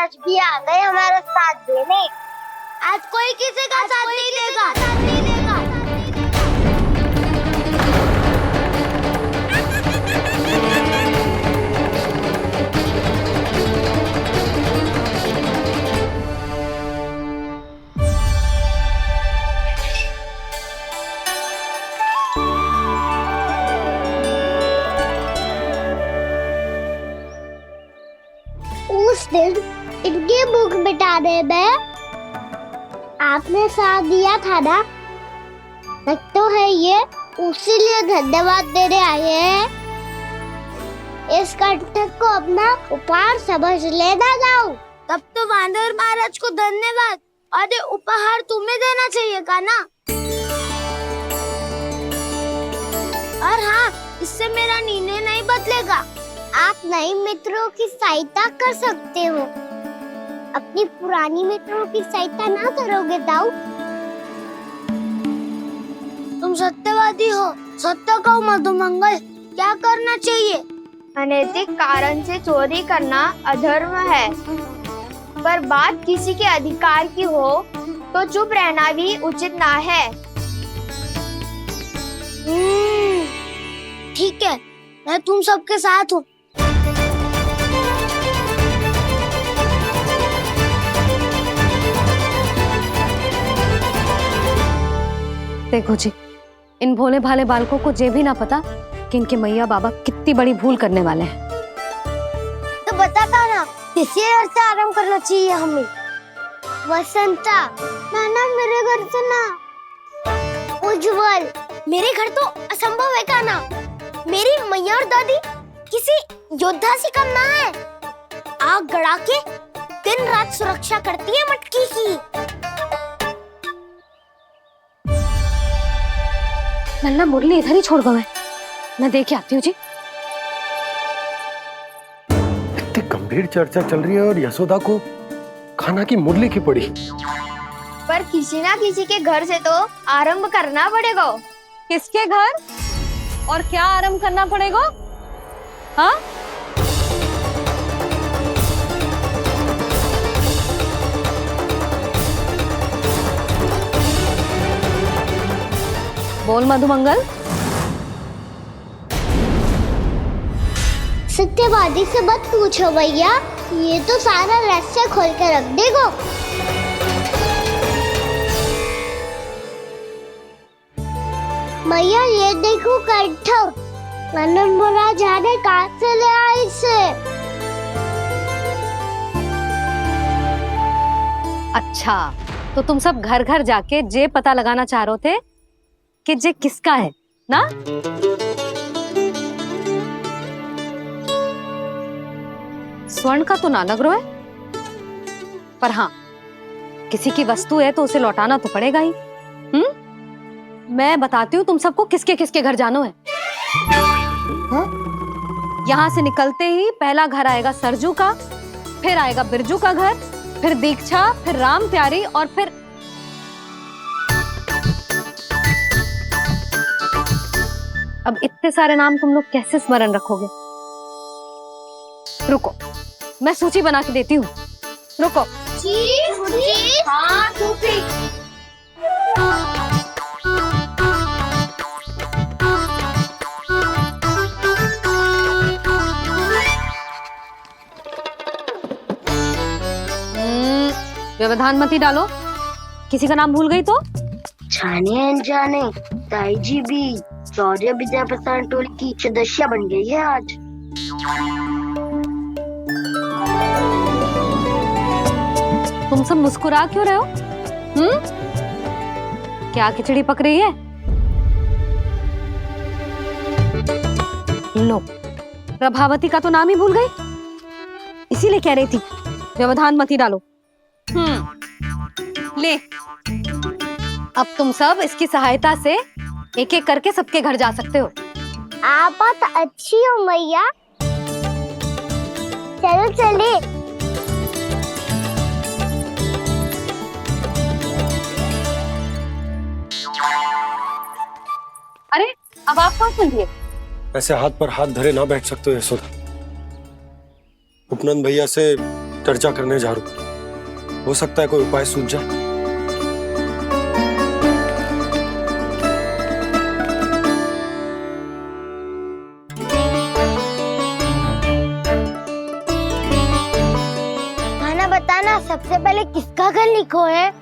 महाराज भी आ गए हमारा साथ देने। आज कोई किसी का साथ नहीं देगा। उस दिन इनकी भूख मिटाने में आपने साथ दिया था ना, तो है ये उसी लिए धन्यवाद देने आए हैं। इस कंटक को अपना उपहार समझ लेना जाओ। तब तो वानर महाराज को धन्यवाद और ये उपहार तुम्हें देना चाहिए का ना। और हाँ, इससे मेरा निर्णय नहीं बदलेगा। आप नए मित्रों की सहायता कर सकते हो, अपनी पुरानी मित्रों की सहायता ना करोगे दाऊ। तुम सत्यवादी हो, सत्य कहो मधुमंगल, क्या करना चाहिए? अनैतिक कारण से चोरी करना अधर्म है, पर बात किसी के अधिकार की हो तो चुप रहना भी उचित ना है। ठीक है, मैं तुम सबके साथ हूँ। देखो जी, इन भोले भाले बालकों को ये भी ना पता कि इनके मैया बाबा कितनी बड़ी भूल करने वाले हैं। तो बताता ना, किसी घर से आराम करना चाहिए हमें। वसंता, ना मेरे घर से ना। उज्जवल, मेरे घर तो असंभव है का ना। मेरी मैया और दादी किसी योद्धा से कम ना है। आग गड़ा के दिन रात सुरक्षा करती है मटकी की। नन्ना मुरली इधर ही छोड़ गए, मैं देख के आती हूँ जी। इतनी गंभीर चर्चा चल रही है और यशोदा को खाना की मुरली की पड़ी। पर किसी ना किसी के घर से तो आरंभ करना पड़ेगा। किसके घर और क्या आरंभ करना पड़ेगा? हाँ, बोल मधुमंगल। सत्यवादी से मत पूछो भैया, ये तो सारा रहस्य खोल के रख देगा। भैया ये देखो कंठक, नंदन बोला जाने कहाँ से ले आए इसे। अच्छा, तो तुम सब घर घर जाके जे पता लगाना चाह रहे थे कि जे किसका है ना? स्वर्ण का तो ना लग रहा है, पर हाँ, किसी की वस्तु है तो उसे लौटाना तो पड़ेगा ही। मैं बताती हूँ तुम सबको किसके किसके घर जाना है। यहाँ से निकलते ही पहला घर आएगा सरजू का, फिर आएगा बिरजू का घर, फिर दीक्षा, फिर राम प्यारी और फिर अब इतने सारे नाम तुम लोग कैसे स्मरण रखोगे? रुको, मैं सूची बना के देती हूँ। रुको। हाँ, सूची। व्यवधान मत ही डालो, किसी का नाम भूल गई तो? जाने अनजाने ताई जी भी शौर्य विद्या प्रसारण टोली की सदस्य बन गई है आज। तुम सब मुस्कुरा क्यों रहे हो? क्या खिचड़ी पक रही है? लो, प्रभावती का तो नाम ही भूल गई, इसीलिए कह रही थी व्यवधान मत ही डालो। ले, अब तुम सब इसकी सहायता से एक एक करके सबके घर जा सकते हो। आप तो अच्छी हो मैया, चलो चले। अरे अब आप कहाँ सुनिए? ऐसे हाथ पर हाथ धरे ना बैठ सकते हो यशोदा। उपनंद भैया से चर्चा करने जा रहा हूँ। हो सकता है कोई उपाय सूझ जाए। खाना बताना, सबसे पहले किसका घर लिखो है?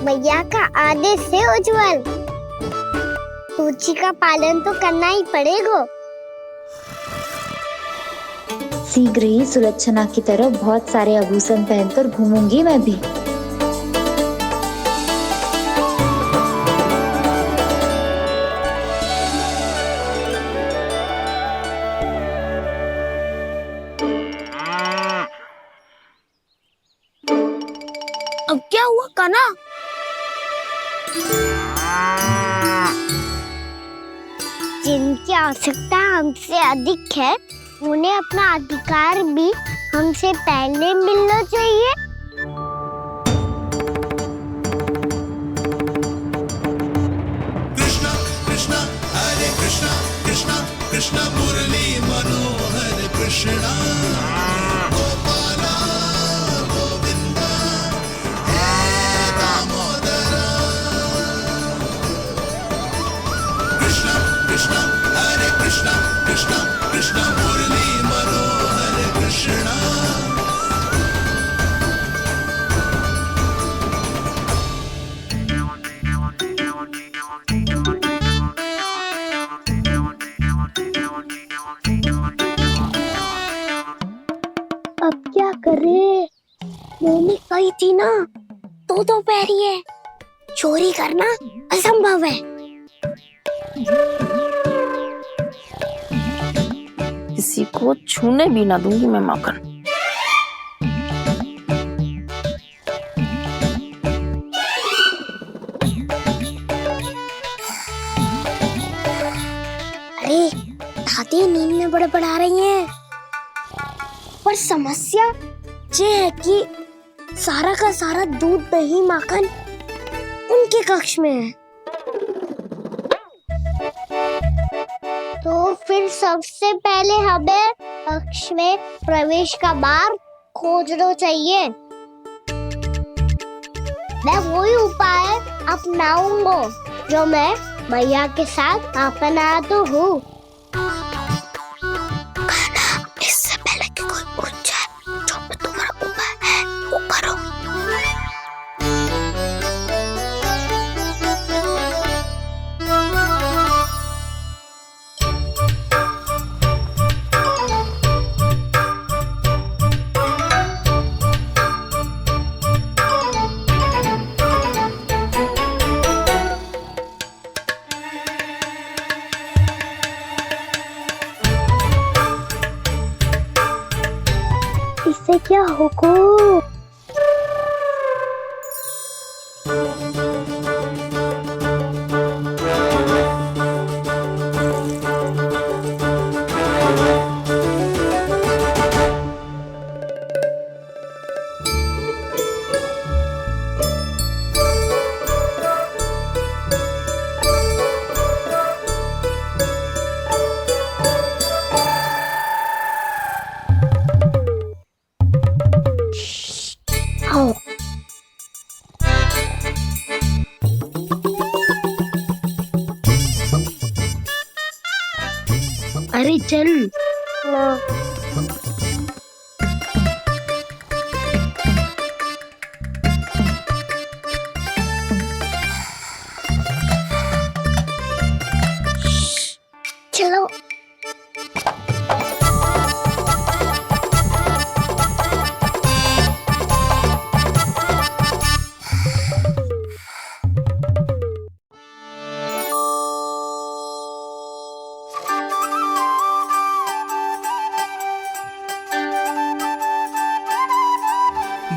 भैया का आदेश से उज्जवल, सूची का पालन तो करना ही पड़ेगा। शीघ्र ही सुलक्षणा की तरह बहुत सारे आभूषण पहनकर घूमूंगी मैं भी। अब क्या हुआ कान्हा? जिनकी आवश्यकता हमसे अधिक है, उन्हें अपना अधिकार भी हमसे पहले मिलना चाहिए। कृष्णा कृष्णा हरे कृष्णा कृष्णा कृष्णा मुरली मनोहर कृष्णा गोपाला गोविंदा हे दामोदरा। कृष्णा कृष्णा हरे कृष्णा कृष्णा कृष्णा मुरली मनोहर कृष्णा। अब क्या करे? मम्मी कही थी ना, दो पैरी है, चोरी करना असंभव है। किसी को छूने भी ना दूंगी मैं माखन। अरे दादी नींद में बड़बड़ा रही हैं। पर समस्या ये है कि सारा का सारा दूध दही माखन उनके कक्ष में है। तो फिर सबसे पहले हमें कक्ष में प्रवेश का मार्ग खोजना चाहिए। मैं वही उपाय अपनाऊंगा जो मैं भैया के साथ अपनाता हूँ। इससे पहले कि कोई पूछ जाए, जो भी तुम्हारा उपाय है वो करो। इससे क्या होगा? आओ। अरे चल। चलो।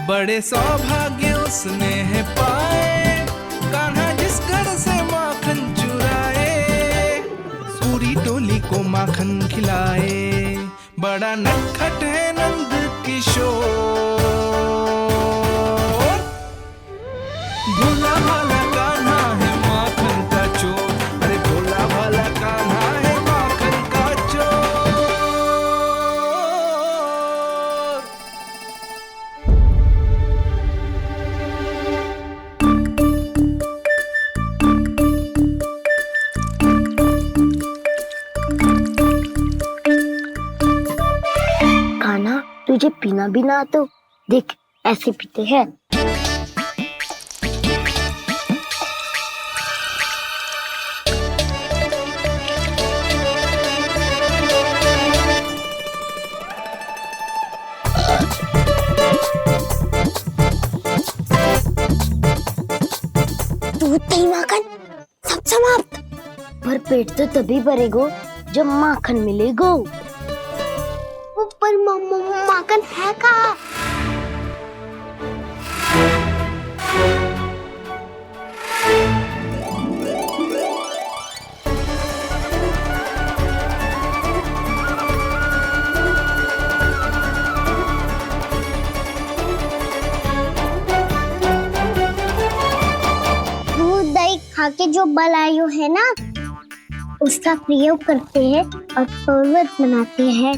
बड़े सौभाग्य उसने है पाए, कान्हा जिस घर से माखन चुराए, पूरी टोली को माखन खिलाए। बड़ा नटखट है नंद किशोर। भोला भाला कान्हा है माखन का चोर, अरे भोला भाला कान्हा है माखन का चोर। कान्हा, तुझे पीना भी ना तो देख ऐसे पीते हैं। दूध दही माखन सब समाप्त। पर पेट तो तभी भरेगो जब माखन मिलेगो। ऊपर माखन है कहाँ? दूध दही खा के जो बलायु है ना, उसका प्रयोग करते हैं और पर्वत बनाते हैं।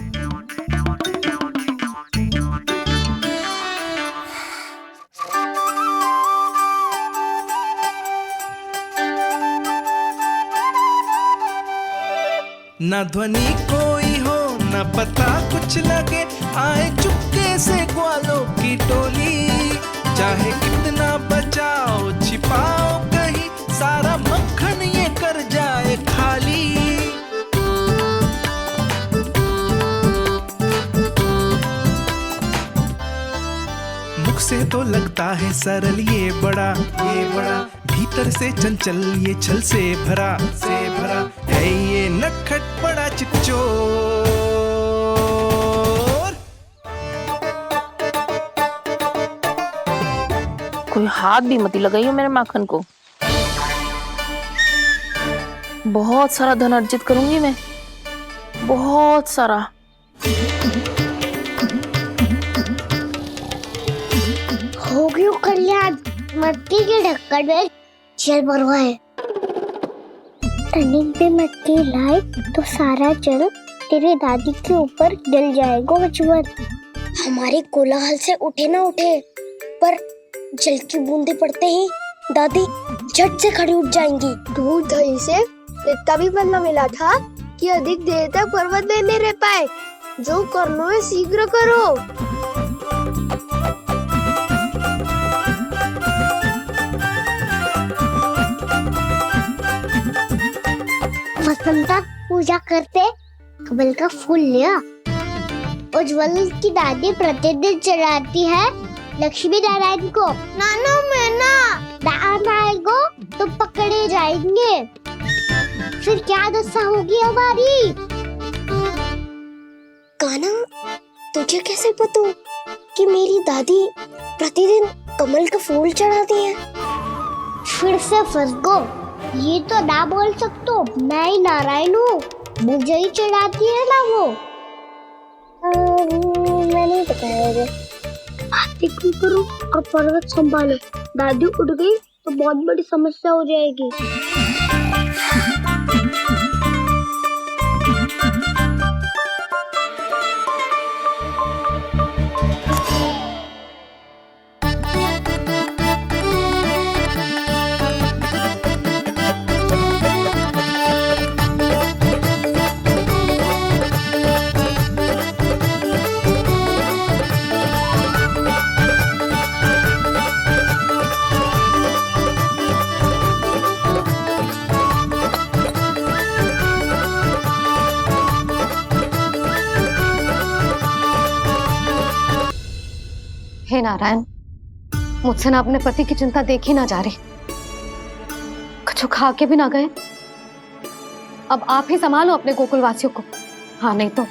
न ध्वनि कोई हो न पता कुछ लगे, आए चुपके से ग्वालों की टोली। चाहे कितना बचाओ छिपाओ कहीं, सारा मक्खन ये कर जाए खाली। मुख से तो लगता है सरल ये बड़ा भीतर से चंचल ये छल से भरा है ये नटखट बड़ा चिकचोर। कोई हाथ भी मत लगाइयो मेरे माखन को। बहुत सारा धन अर्जित करूंगी मैं, बहुत सारा। हो गयो कल्याण, मट्टी के ढक्कन में जल भरवा है। टर्निंग पे मट्टी लाए तो सारा जल तेरे दादी के ऊपर डल जाएगा बचवन। हमारे कोलाहल से उठे ना उठे, पर जल की बूंदे पड़ते ही दादी झट से खड़ी उठ जाएंगी। दूध दही से इतना भी बदला मिला था कि अधिक देर तक पर्वत में नहीं रह पाए। जो करना है शीघ्र करो। वसंता पूजा करते कमल का फूल लिया। उज्ज्वल की दादी प्रतिदिन चढ़ाती है लक्ष्मी नारायण को। नाना मैं आएगो तो पकड़े जाएंगे। फिर क्या दशा होगी हमारी? कान्हा, तुझे कैसे पता कि मेरी दादी प्रतिदिन कमल का फूल चढ़ाती है? फिर से फंस गो। ये तो ना बोल सकतो, मैं ही नारायण हूँ, मुझे ही चढ़ाती है ना वो। मैं नहीं बताया। आरती क्यों करो और पर्वत संभालो। दादी उठ गई तो बहुत बड़ी समस्या हो जाएगी। हे नारायण, मुझसे ना अपने पति की चिंता देखी ना जा रही, कुछ खा के भी ना गए। अब आप ही संभालो अपने गोकुल वासियों को। हाँ नहीं तो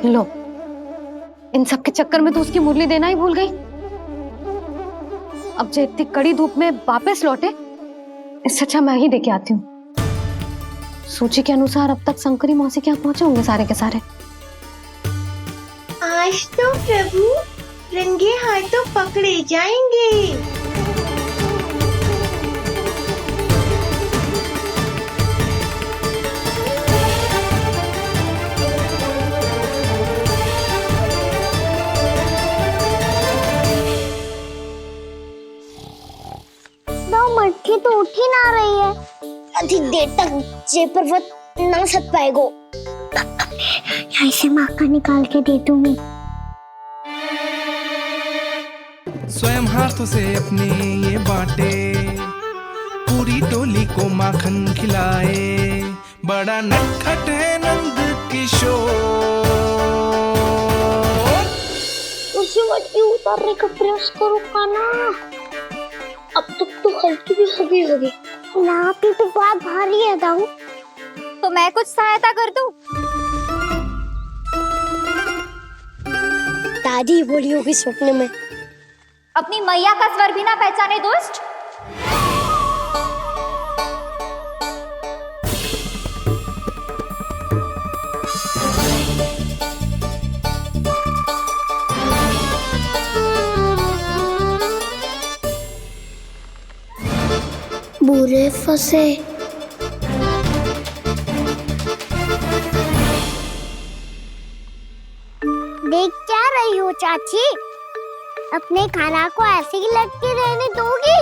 लो, इन सब के चक्कर में तो उसकी मुरली देना ही भूल गई। अब जो इतनी कड़ी धूप में वापस लौटे, इससे अच्छा मैं ही देके आती हूँ। सूची के अनुसार अब तक शंकरी मौसी के यहाँ पहुंचे होंगे सारे के सारे। आज तो प्रभु रंगे हाथों पकड़े जाएंगे। मटकी तो उठ ही ना रही है। अधिक देर तक जे पर्वत ना सक पाएगो। यहाँ से माखन निकाल के दे दूंगी। स्वयं हाथों से अपने ये बांटे, पूरी टोली को माखन खिलाए। बड़ा नटखट है नंद किशोर। उसे मटकी उतारने का प्रयास करो काना। अब तक तो हल्की भी होगी। ना की तो बात भारी है दाऊ। तो मैं कुछ सहायता कर दूं? दादी बोली होगी सपने में। अपनी मैया का स्वर भी ना पहचाने दुष्ट। बुरे फंसे। देख क्या रही हो चाची? अपने खाना को ऐसे ही लटके रहने दोगी?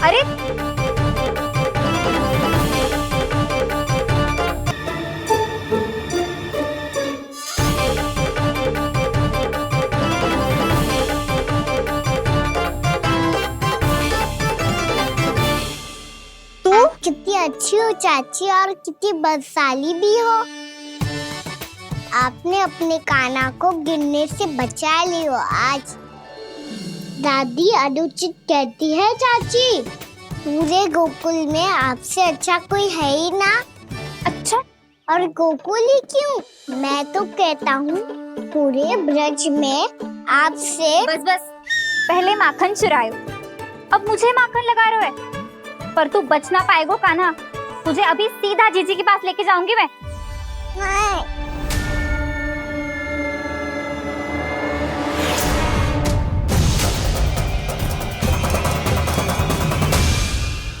अरे आप कितनी अच्छी हो चाची और कितनी बदसाली भी हो। आपने अपने काना को गिरने से बचा ली हो आज। दादी अनुचित कहती है चाची, पूरे गोकुल में आपसे अच्छा कोई है ही ना। अच्छा, और गोकुल ही क्यों, मैं तो कहता हूँ पूरे ब्रज में आपसे। बस पहले माखन चुरायो, अब मुझे माखन लगा रहे हो। पर तू बच ना पाएगो कान्हा। तुझे अभी सीधा जीजी के पास लेके जाऊंगी मैं।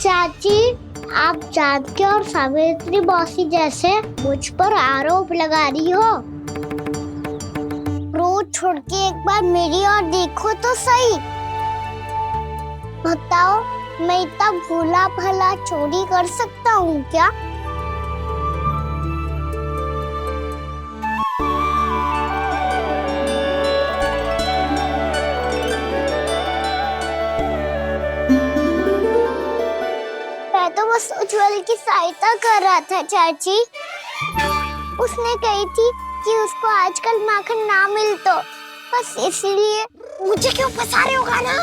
चाची, आप जानकी और सावित्री मौसी जैसे मुझ पर आरोप लगा रही हो। रोज छोड़ के एक बार मेरी ओर देखो तो सही। बताओ, मैं इतना भोला भला चोरी कर सकता हूँ क्या? मैं तो बस उज्जवल की सहायता कर रहा था चाची। उसने कही थी कि उसको आजकल माखन ना मिल तो बस इसलिए। मुझे क्यों फंसा रहे हो ना?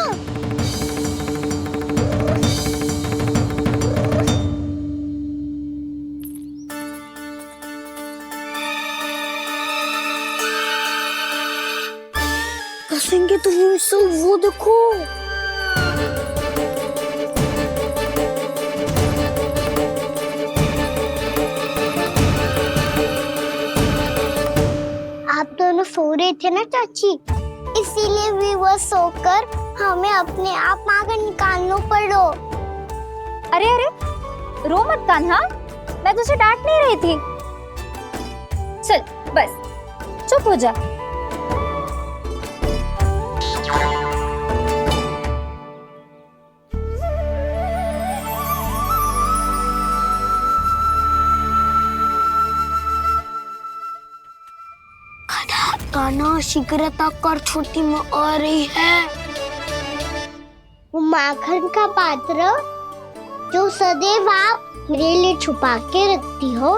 फंसेंगे तो वो देखो। आप दोनों सो रहे थे ना चाची, इसीलिए भी वो सोकर हमें अपने आप माखन निकालना पड़ो। अरे रो मत कान्हा, मैं तुझे डांट नहीं रही थी। चल बस चुप हो जा। कान्हा शीघ्रता कर, छोटी में आ रही है। वो माखन का पात्र जो सदैव आप मेरे लिए छुपा के रखती हो,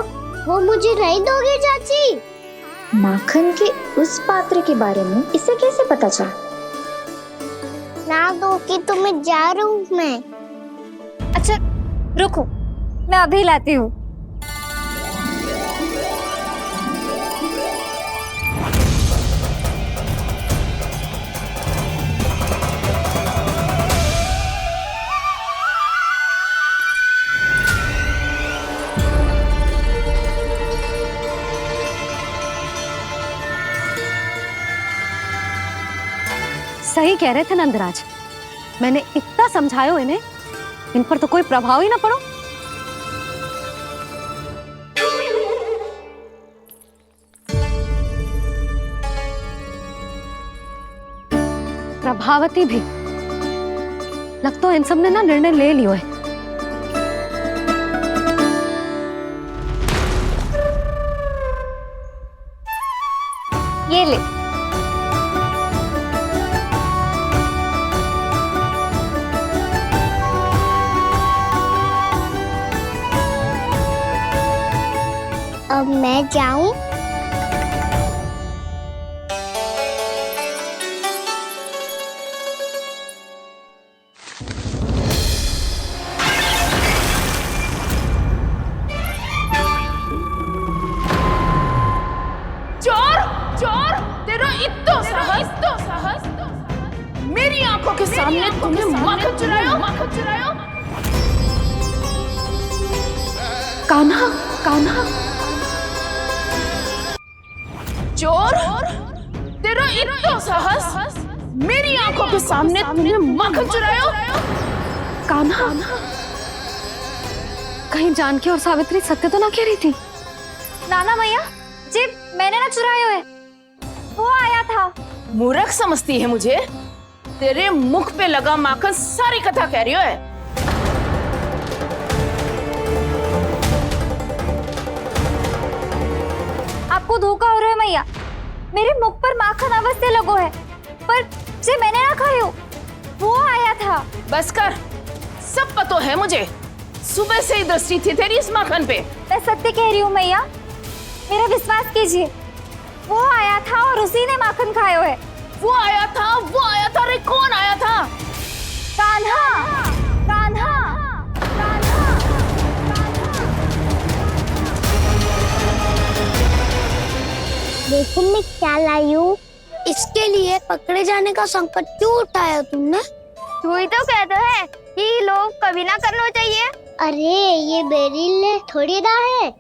वो मुझे नहीं दोगे चाची? माखन के उस पात्र के बारे में इसे कैसे पता चला? ना दो कि तुम्हें जा रहा हूँ मैं। अच्छा रुको, मैं अभी लाती हूँ। सही कह रहे थे नंदराज, मैंने इतना समझायो इन्हें, इन पर तो कोई प्रभाव ही ना पड़ो। प्रभावती भी लगता है इन सब ने ना निर्णय ले लियो है। ये ले। अब मैं जाऊं? चोर चोर, तेरा इतना साहस मेरी आंखों के सामने तुमने माखन चुराया। कान्हा कान्हा, चोर तेरा इतना साहस, मेरी आंखों के सामने तुमने माखन चुराया। कान्हा, कहीं जानकी और सावित्री सत्य तो ना कह रही थी? नाना मैया जी, मैंने ना चुराया है, वो आया था। मूर्ख समझती है मुझे? तेरे मुख पे लगा माखन सारी कथा कह रही है। आपको धोखा हो रहा है मैया, मेरे मुख पर माखन अवश्य लगो है, पर जे मैंने ना खायो, वो आया था। बस कर, सब पतो है मुझे, सुबह से ही दृष्टि थी तेरी इस माखन पे। मैं सत्य कह रही हूँ मैया, मेरा विश्वास कीजिए, वो आया था और उसी ने माखन खायो है। वो आया था। अरे कौन आया था? कान्हा कान्हा कान्हा। देखो मैं क्या लाई हूँ। इसके लिए पकड़े जाने का संकट क्यों उठाया तुमने? तू ही तो कहते है कि लोग कभी ना करना चाहिए। अरे ये मेरे लिए थोड़ी ना है,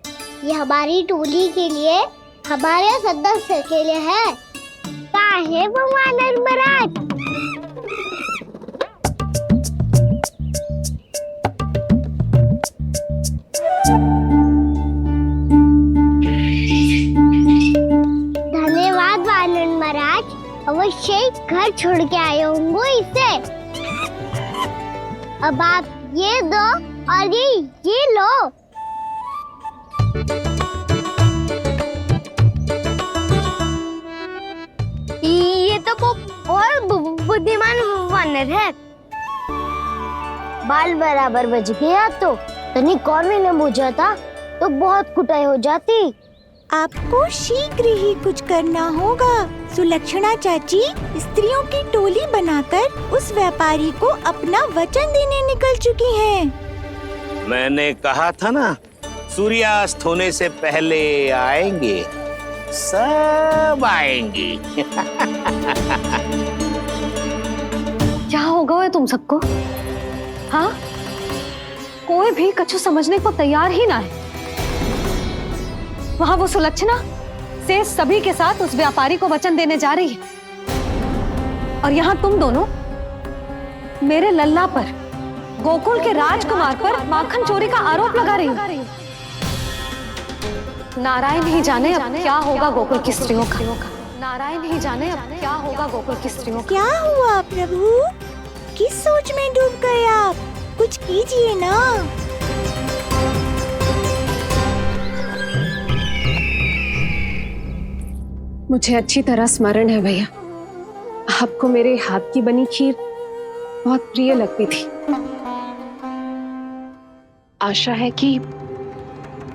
ये हमारी टोली के लिए, हमारे सदस्य के लिए है। काहे भगवान महाराज? धन्यवाद वानर महाराज, अवश्य ही घर छोड़ के आए होंगे इसे। अब आप ये दो और ये लो। ये तो बहुत बुद्धिमान वानर है। बाल बराबर बज गया तो तनिक और ने बुझा था तो बहुत कुटाई हो जाती। आपको शीघ्र ही कुछ करना होगा। सुलक्षणा चाची स्त्रियों की टोली बनाकर उस व्यापारी को अपना वचन देने निकल चुकी हैं। मैंने कहा था ना, सूर्यास्त होने से पहले आएंगे, सब आएंगे। क्या होगा है तुम सबको? हाँ, कोई भी कछु समझने को तैयार ही ना है। वहां वो सुलक्षणा से सभी के साथ उस व्यापारी को वचन देने जा रही है, और यहाँ तुम दोनों मेरे लल्ला पर, गोकुल के राजकुमार पर माखन चोरी का आरोप लगा रही हो। नारायण ही जाने अब क्या होगा गोकुल की स्त्रियों का। नारायण ही जाने अब क्या होगा गोकुल की स्त्रियों का। क्या हुआ प्रभु? किस सोच में डूब गए आप? कुछ कीजिए ना। मुझे अच्छी तरह स्मरण है भैया, आपको मेरे हाथ की बनी खीर बहुत प्रिय लगती थी। आशा है कि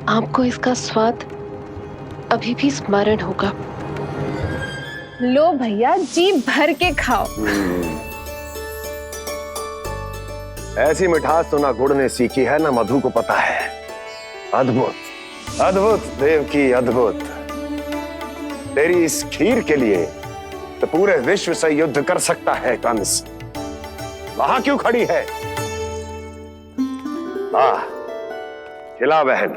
आपको इसका स्वाद अभी भी स्मरण होगा। लो भैया, जी भर के खाओ। ऐसी मिठास तो ना गुड़ ने सीखी है ना मधु को पता है। अद्भुत अद्भुत देवकी, अद्भुत। तेरी इस खीर के लिए तो पूरे विश्व से युद्ध कर सकता है कंस। वहां क्यों खड़ी है? खिला बहन।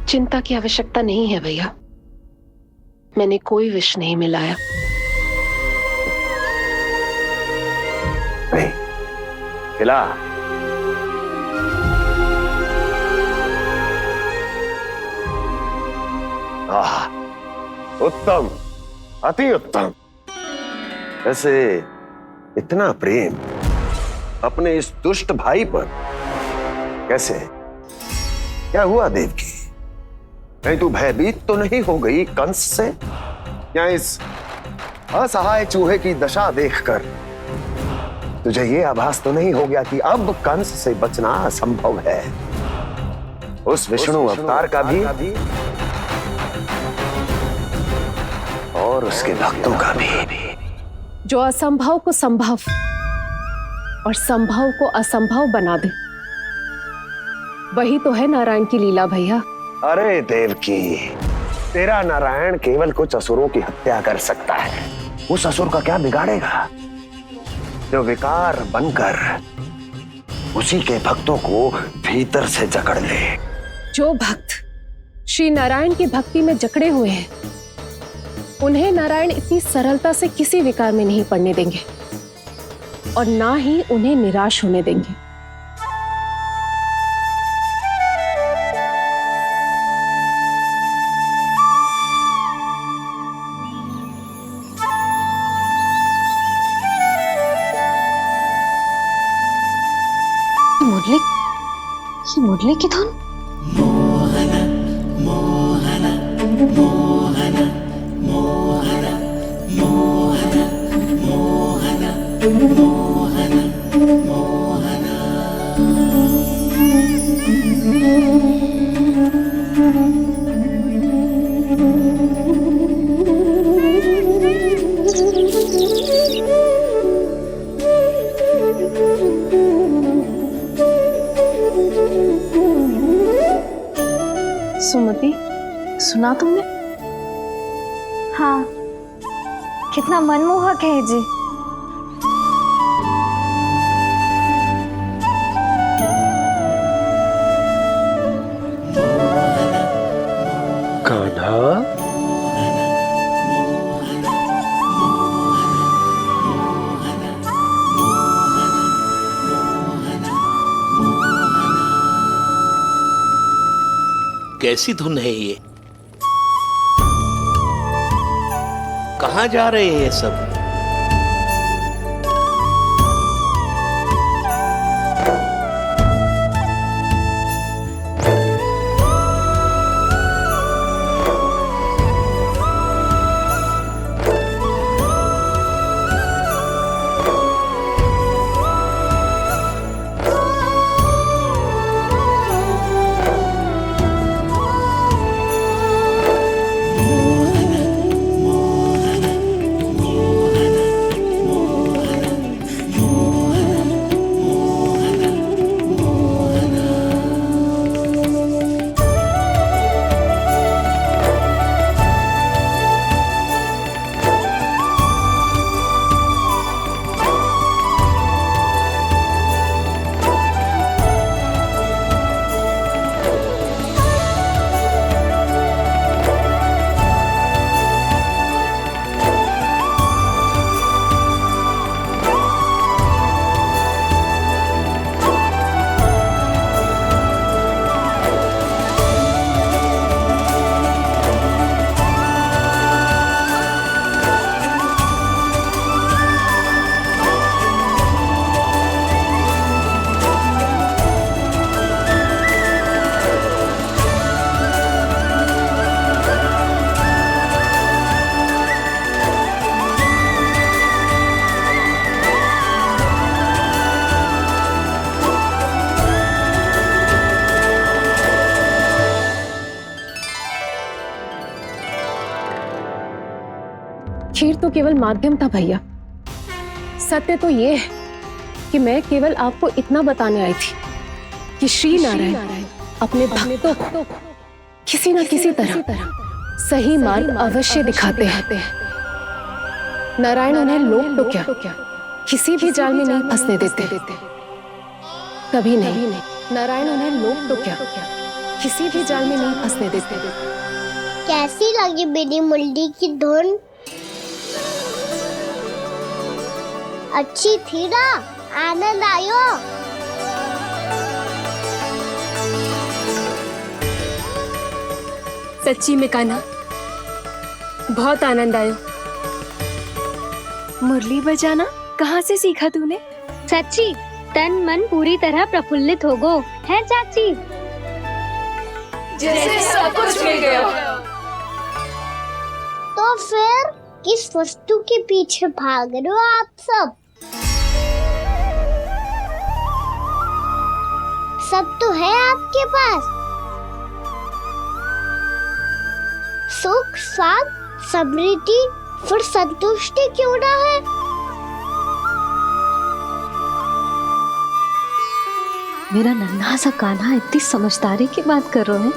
चिंता की आवश्यकता नहीं है भैया, मैंने कोई विष नहीं मिलाया। नहीं, खिला। उत्तम, अति उत्तम। वैसे इतना प्रेम अपने इस दुष्ट भाई पर कैसे? क्या हुआ देवकी? कहीं तू भयभीत तो नहीं हो गई कंस से? या इस असहाय चूहे की दशा देखकर तुझे ये आभास तो नहीं हो गया कि अब कंस से बचना असंभव है? उस विष्णु अवतार का भी और उसके भक्तों का भी। जो असंभव को संभव और संभव को असंभव बना दे, वही तो है नारायण की लीला भैया। अरे देवकी, तेरा नारायण केवल कुछ असुरों की हत्या कर सकता है। उस असुर का क्या बिगाड़ेगा जो विकार बनकर उसी के भक्तों को भीतर से जकड़ ले। जो भक्त श्री नारायण की भक्ति में जकड़े हुए हैं, उन्हें नारायण इतनी सरलता से किसी विकार में नहीं पड़ने देंगे और ना ही उन्हें निराश होने देंगे। मुरली की धुन। मोहना मोहना मोहना मोहना मोहना मोहना मोहना मोहना। सुमति, सुना तुमने? हाँ, कितना मनमोहक है जी। कान्हा, कैसी धुन है ये? कहाँ जा रहे हैं ये सब? तो केवल माध्यम था भैया। सत्य तो ये है कि मैं केवल आपको इतना बताने आई थी कि श्री नारायण अपने भक्तों को किसी न किसी तरह सही मार्ग अवश्य दिखाते हैं। नारायण उन्हें लोक तो क्या किसी भी जाल में नहीं फंसने देते, कभी नहीं। नारायण उन्हें लोक तो क्या किसी भी जाल में नहीं फंसने देते। कैसी लगी मेरी मुंडी की धुन? अच्छी थी ना? आनंद आयो? सच्ची में कान्हा, बहुत आनंद आया। मुरली बजाना कहाँ से सीखा तूने? सच्ची तन मन पूरी तरह प्रफुल्लित हो गो है चाची। जैसे सब कुछ मिल गया। तो फिर किस वस्तु के पीछे भाग रहे हो आप सब? सब तो है आपके पास। सुख, स्वाद, समृद्धि, फिर संतुष्टि क्यों ना है? मेरा नन्हा सा कान्हा इतनी समझदारी की बात कर रहे हैं।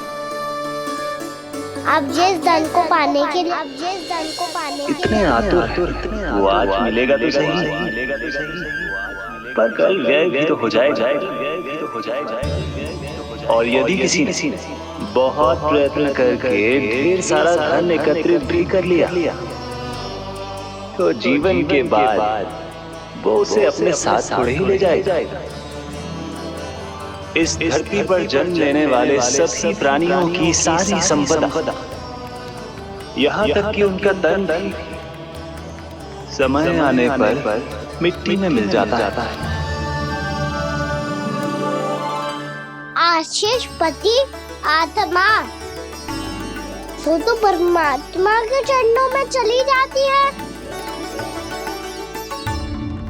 अब जिस धन को पाने के लिए इतने आतुर वो आज मिलेगा तो सही, पर कल व्यय भी तो हो जाएगा। और यदि किसी ने बहुत प्रयत्न करके ढेर सारा धन एकत्रित भी कर लिया तो जीवन के बाद वो उसे अपने साथ थोड़े ही ले जाएगा। इस धरती पर जन्म लेने वाले सभी प्राणियों की सारी संपदा, यहाँ तक कि उनका तन भी समय आने पर मिट्टी में मिल जाता है। आशीष पति आत्मा तो परमात्मा के चरणों में चली जाती है।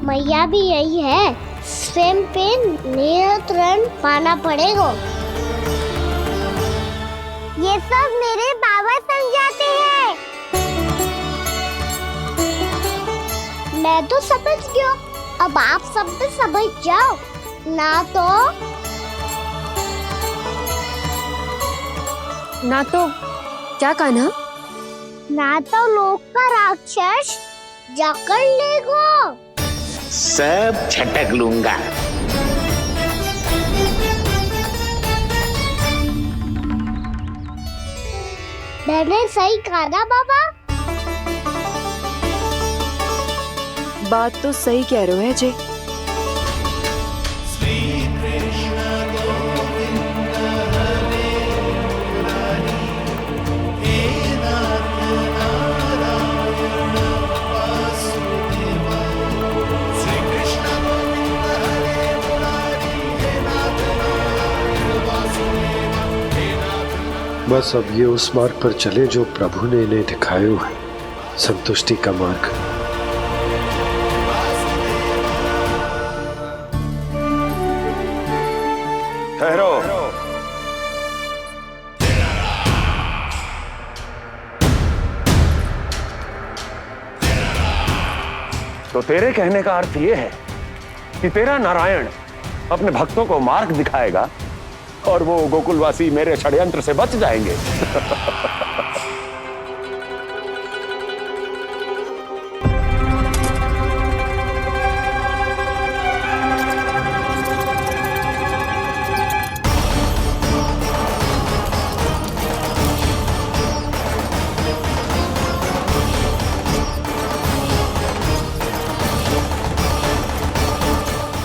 मैया भी यही है, स्वयं पे नियंत्रण पाना पड़ेगा। ये सब मेरे बाबा समझाते हैं। मैं तो समझ गया, अब आप सब भी समझ जाओ ना तो क्या कान्हा? ना तो लोक का राक्षस जकड़ लेगो। सब झटक लूंगा। मैंने सही कहा ना बाबा? बात तो सही कह रहे हो है जय। बस अब ये उस मार्ग पर चले जो प्रभु ने इन्हें दिखाया है, संतुष्टि का मार्ग। ठहरो। तो तेरे कहने का अर्थ यह है कि तेरा नारायण अपने भक्तों को मार्ग दिखाएगा और वो गोकुलवासी मेरे षड्यंत्र से बच जाएंगे।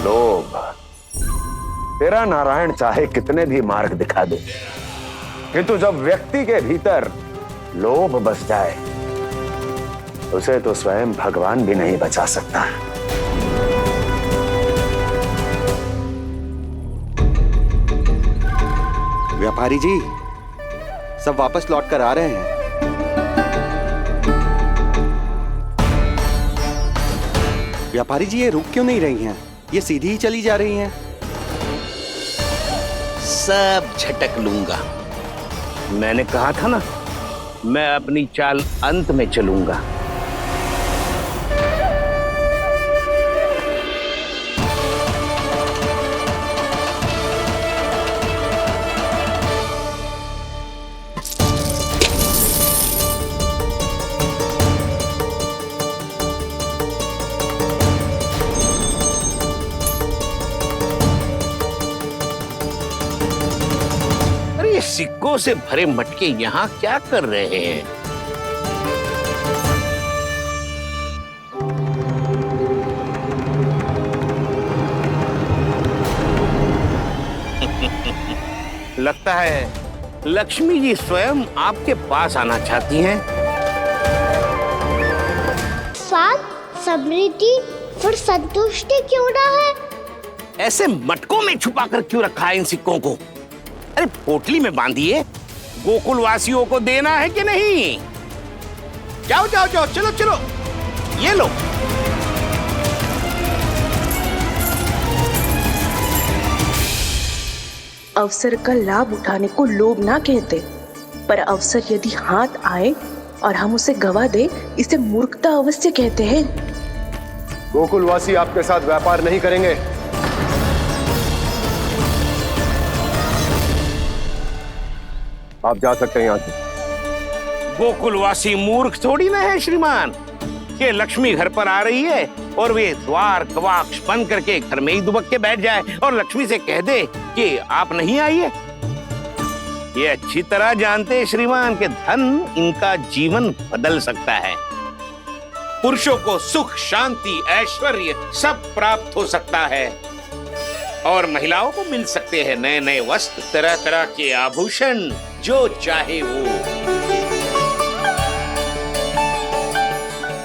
लोभ, तेरा नारायण चाहे कितने भी मार्ग दिखा दे, किंतु जब व्यक्ति के भीतर लोभ बस जाए उसे तो स्वयं भगवान भी नहीं बचा सकता। व्यापारी जी सब वापस लौट कर आ रहे हैं। व्यापारी जी ये रुक क्यों नहीं रही हैं? ये सीधी ही चली जा रही हैं। सब झटक लूंगा। मैंने कहा था ना, मैं अपनी चाल अंत में चलूंगा। सिक्कों से भरे मटके यहाँ क्या कर रहे हैं? लगता है लक्ष्मी जी स्वयं आपके पास आना चाहती हैं। साथ समृद्धि फिर संतुष्टि क्यों ना है? ऐसे मटकों में छुपा कर क्यों रखा है इन सिक्कों को? अरे पोटली में बांधिए, गोकुल वासियों को देना है कि नहीं? जाओ जाओ जाओ, चलो चलो, ये लो। अवसर का लाभ उठाने को लोभ ना कहते, पर अवसर यदि हाथ आए और हम उसे गवा दे, इसे मूर्खता अवश्य कहते हैं। गोकुलवासी आपके साथ व्यापार नहीं करेंगे। आप जा सकते हैं यहाँ से। गोकुलवासी मूर्ख थोड़ी ना है श्रीमान, कि लक्ष्मी घर पर आ रही है और वे द्वार कवाक्ष बंद करके घर में ही दुबक के बैठ जाए और लक्ष्मी से कह दे कि आप नहीं आइए। ये अच्छी तरह जानते हैं श्रीमान कि धन इनका जीवन बदल सकता है। पुरुषों को सुख, शांति, ऐश्वर्य सब प्राप्त हो सकता है और महिलाओं को मिल सकते हैं नए नए वस्त्र, तरह तरह के आभूषण, जो चाहे वो।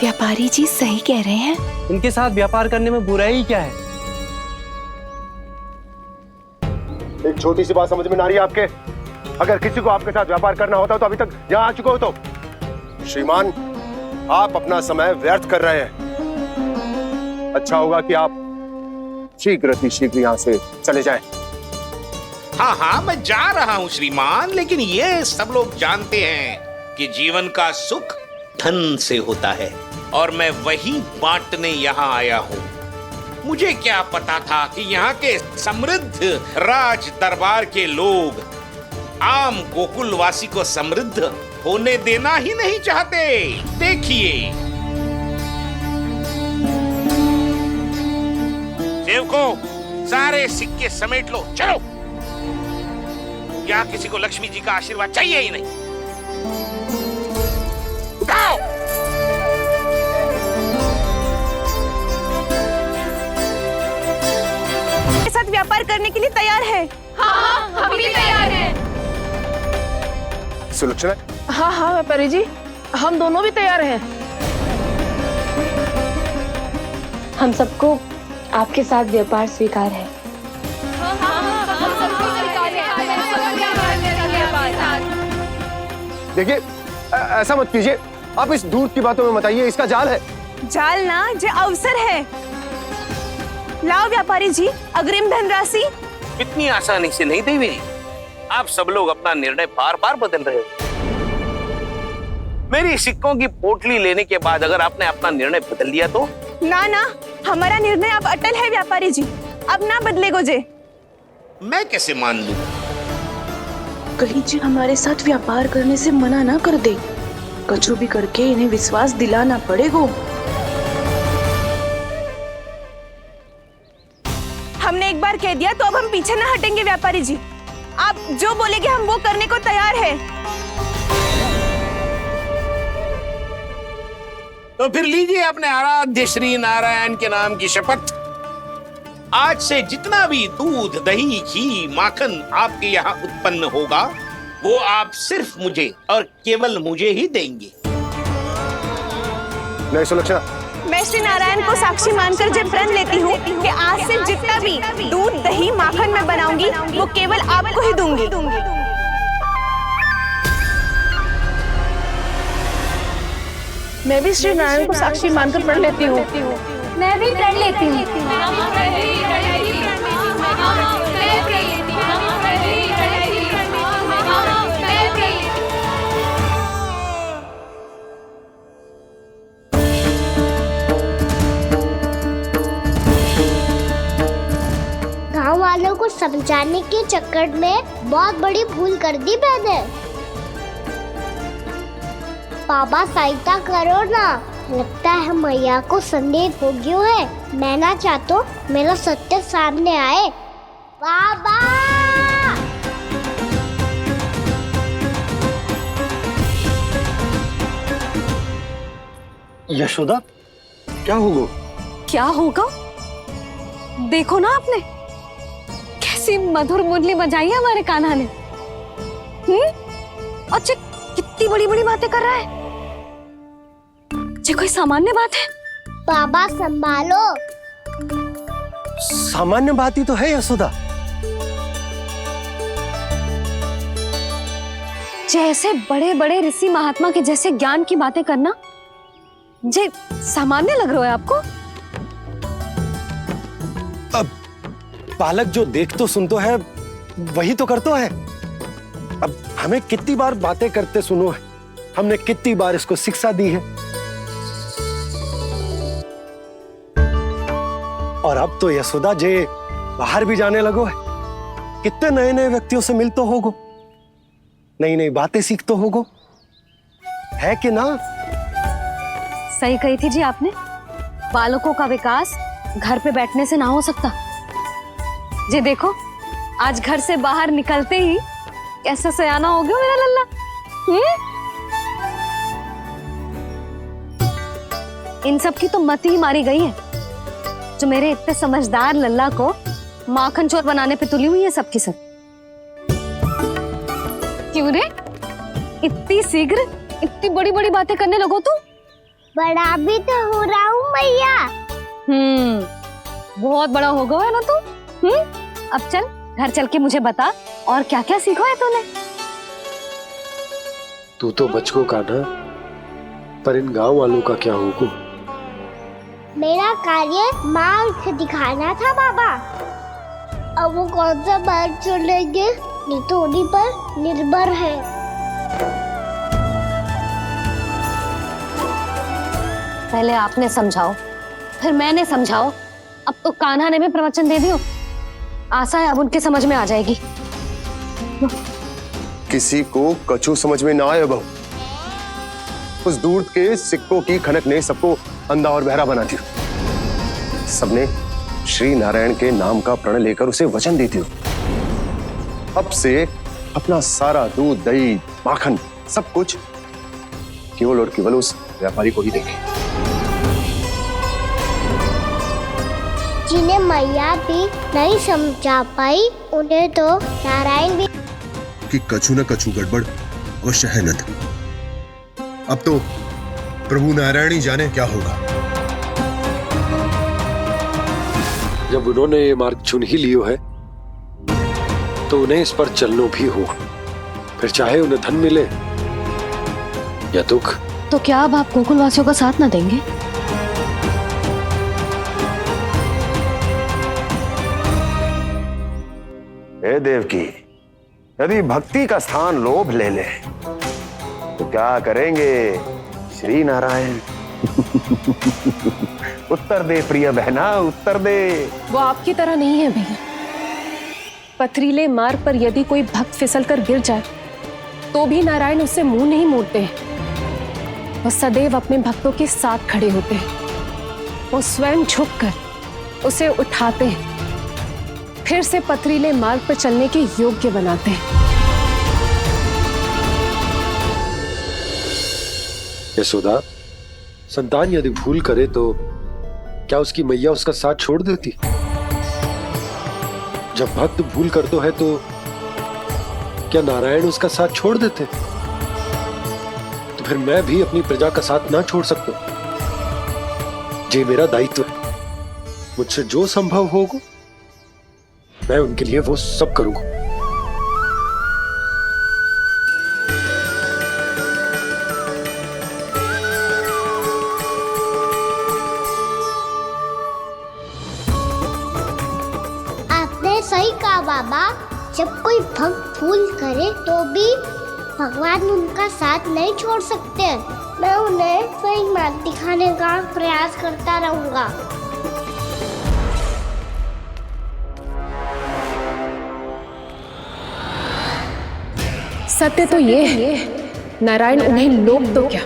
व्यापारी जी सही कह रहे हैं। उनके साथ व्यापार करने में बुराई क्या है? एक छोटी सी बात समझ में ना रही है आपके? अगर किसी को आपके साथ व्यापार करना होता तो अभी तक यहाँ आ चुके हो। तो श्रीमान, आप अपना समय व्यर्थ कर रहे हैं। अच्छा होगा कि आप शीघ्र यहाँ से चले जाएं। हाँ हाँ, मैं जा रहा हूँ श्रीमान, लेकिन ये सब लोग जानते हैं कि जीवन का सुख धन से होता है और मैं वही बांटने यहाँ आया हूँ। मुझे क्या पता था कि यहाँ के समृद्ध राज दरबार के लोग आम गोकुलवासी को समृद्ध होने देना ही नहीं चाहते। देखिए सेवकों, सारे सिक्के समेट लो, चलो। यहाँ किसी को लक्ष्मी जी का आशीर्वाद चाहिए ही नहीं। उठाओ। के साथ व्यापार करने के लिए तैयार है। हाँ, हम भी तैयार हैं। सुलक्षणा? हाँ हाँ व्यापारी जी, हम दोनों भी तैयार हैं। हम सबको आपके साथ व्यापार स्वीकार है। देखिए, ऐसा मत कीजिए। आप इस दूध की बातों में मत आइए, इसका जाल है। जाल ना, जे अवसर है। लाओ व्यापारी जी अग्रिम धनराशि। इतनी आसानी से नहीं देवी। आप सब लोग अपना निर्णय बार बार बदल रहे हो। मेरी सिक्कों की पोटली लेने के बाद अगर आपने अपना निर्णय बदल लिया तो? ना ना, हमारा निर्णय अब अटल है व्यापारी जी, अब ना बदलेगो जे। मैं कैसे मान लूं? कहीं जी हमारे साथ व्यापार करने से मना ना कर दे। कछु भी करके इन्हें विश्वास दिलाना पड़ेगा। हमने एक बार कह दिया तो अब हम पीछे ना हटेंगे व्यापारी जी। आप जो बोलेंगे हम वो करने को तैयार है। तो फिर लीजिए अपने आराध्य श्री नारायण के नाम की शपथ। आज से जितना भी दूध, दही, घी, माखन आपके यहाँ उत्पन्न होगा वो आप सिर्फ मुझे और केवल मुझे ही देंगे। नहीं सुलक्षणा, मैं श्री नारायण को साक्षी मानकर जब प्रण लेती हूँ कि आज से जितना भी दूध, दही, माखन मैं बनाऊंगी वो केवल आपको ही दूंगी। मैं भी श्री नारायण को साक्षी मानकर प्रण लेती हूँ। मैं भी प्रण लेती हूँ। गांव वालों को समझाने के चक्कर में बहुत बड़ी भूल कर दी मैंने। बाबा सहायता करो ना, लगता है मैया को संदेह हो गया है। मैं ना चाहता मेरा सत्य सामने आए। बाबा! यशोदा, क्या होगा? क्या होगा? देखो ना आपने कैसी मधुर मुरली बजाई है हमारे कान्हा ने। अच्छा, कितनी बड़ी बड़ी बातें कर रहा है। ये कोई सामान्य बात है? बाबा संभालो। सामान्य बात ही तो है यशोदा। जैसे बड़े बड़े ऋषि महात्मा के जैसे ज्ञान की बातें करना जे सामान्य लग रहा है आपको? अब बालक जो देख तो सुन तो है, वही तो करता है। अब हमें कितनी बार बातें करते सुनो है, हमने कितनी बार इसको शिक्षा दी है। और अब तो यशोदा जे बाहर भी जाने लगो है, कितने नए नए व्यक्तियों से मिलते होगो, नई नई बातें सीखते होगो, है कि ना? सही कही थी जी आपने। बालकों का विकास घर पे बैठने से ना हो सकता। जी देखो, आज घर से बाहर निकलते ही कैसा सयाना हो गया मेरा लल्ला। इन सब की तो मत ही मारी गई है, जो मेरे इतने समझदार लल्ला को माखन चोर बनाने पे तुली हुई है सबकी सब। क्यों रे, इतनी शीघ्र इतनी बड़ी बड़ी बातें करने लगो तू? बड़ा भी तो हो रहा हूँ मैया। बहुत बड़ा हो गया है ना तू। अब चल घर चल के मुझे बता और क्या क्या सीखा है तूने। तू तो बचको कान्हा, पर इन गांव वालों का क्या होगा? मेरा कार्य मार्ग दिखाना था बाबा। अब वो कौन सा मार्ग चुनेंगे ये तो उन्हीं पर निर्भर है। पहले आपने समझाओ, फिर मैंने समझाओ। अब तो कान्हा ने भी प्रवचन दे दियो। आशा है अब उनके समझ में आ जाएगी। किसी को कछु समझ में ना आए बहू। उस दूध के सिक्कों की खनक ने सबको अंधा और बहरा बना दिया। सबने श्री नारायण के नाम का प्रण लेकर उसे वचन देती हो। अब से अपना सारा दूध, दही, माखन सब कुछ केवल और केवल उस व्यापारी को ही देंगे। जिन्हें मैया भी नहीं समझा पाई, उन्हें तो नारायण भी। कि कछु न कछु गड़बड़ अवश्य है नंद। अब तो प्रभु नारायण ही जाने क्या होगा। जब उन्होंने ये मार्ग चुन ही लियो है, तो उन्हें इस पर चलना भी हो, फिर चाहे उन्हें धन मिले या दुख। तो क्या अब आप गोकुलवासियों का साथ ना देंगे? हे देवकी, यदि भक्ति का स्थान लोभ ले ले तो क्या करेंगे श्री नारायण? उत्तर दे प्रिय बहना, उत्तर दे। वो आपकी तरह नहीं है भैया। पथरीले मार्ग पर यदि कोई भक्त फिसल कर गिर जाए तो भी नारायण उससे मुंह नहीं मोड़ते हैं। वो सदैव अपने भक्तों के साथ खड़े होते हैं। वो स्वयं झुककर उसे उठाते हैं, फिर से पथरीले मार्ग पर चलने के योग्य बनाते हैं। यशोदा, संतान यदि भूल करे तो क्या उसकी मैया उसका साथ छोड़ देती? जब भक्त भूल करते है तो क्या नारायण उसका साथ छोड़ देते? तो फिर मैं भी अपनी प्रजा का साथ ना छोड़ सकता। ये मेरा दायित्व है। मुझसे जो संभव होगा मैं उनके लिए वो सब करूंगा। आपने सही कहा बाबा। जब कोई भक्त भूल करे तो भी भगवान उनका साथ नहीं छोड़ सकते। मैं उन्हें सही मार्ग दिखाने का प्रयास करता रहूंगा। सत्य तो ये है, नारायण उन्हें लोग तो क्या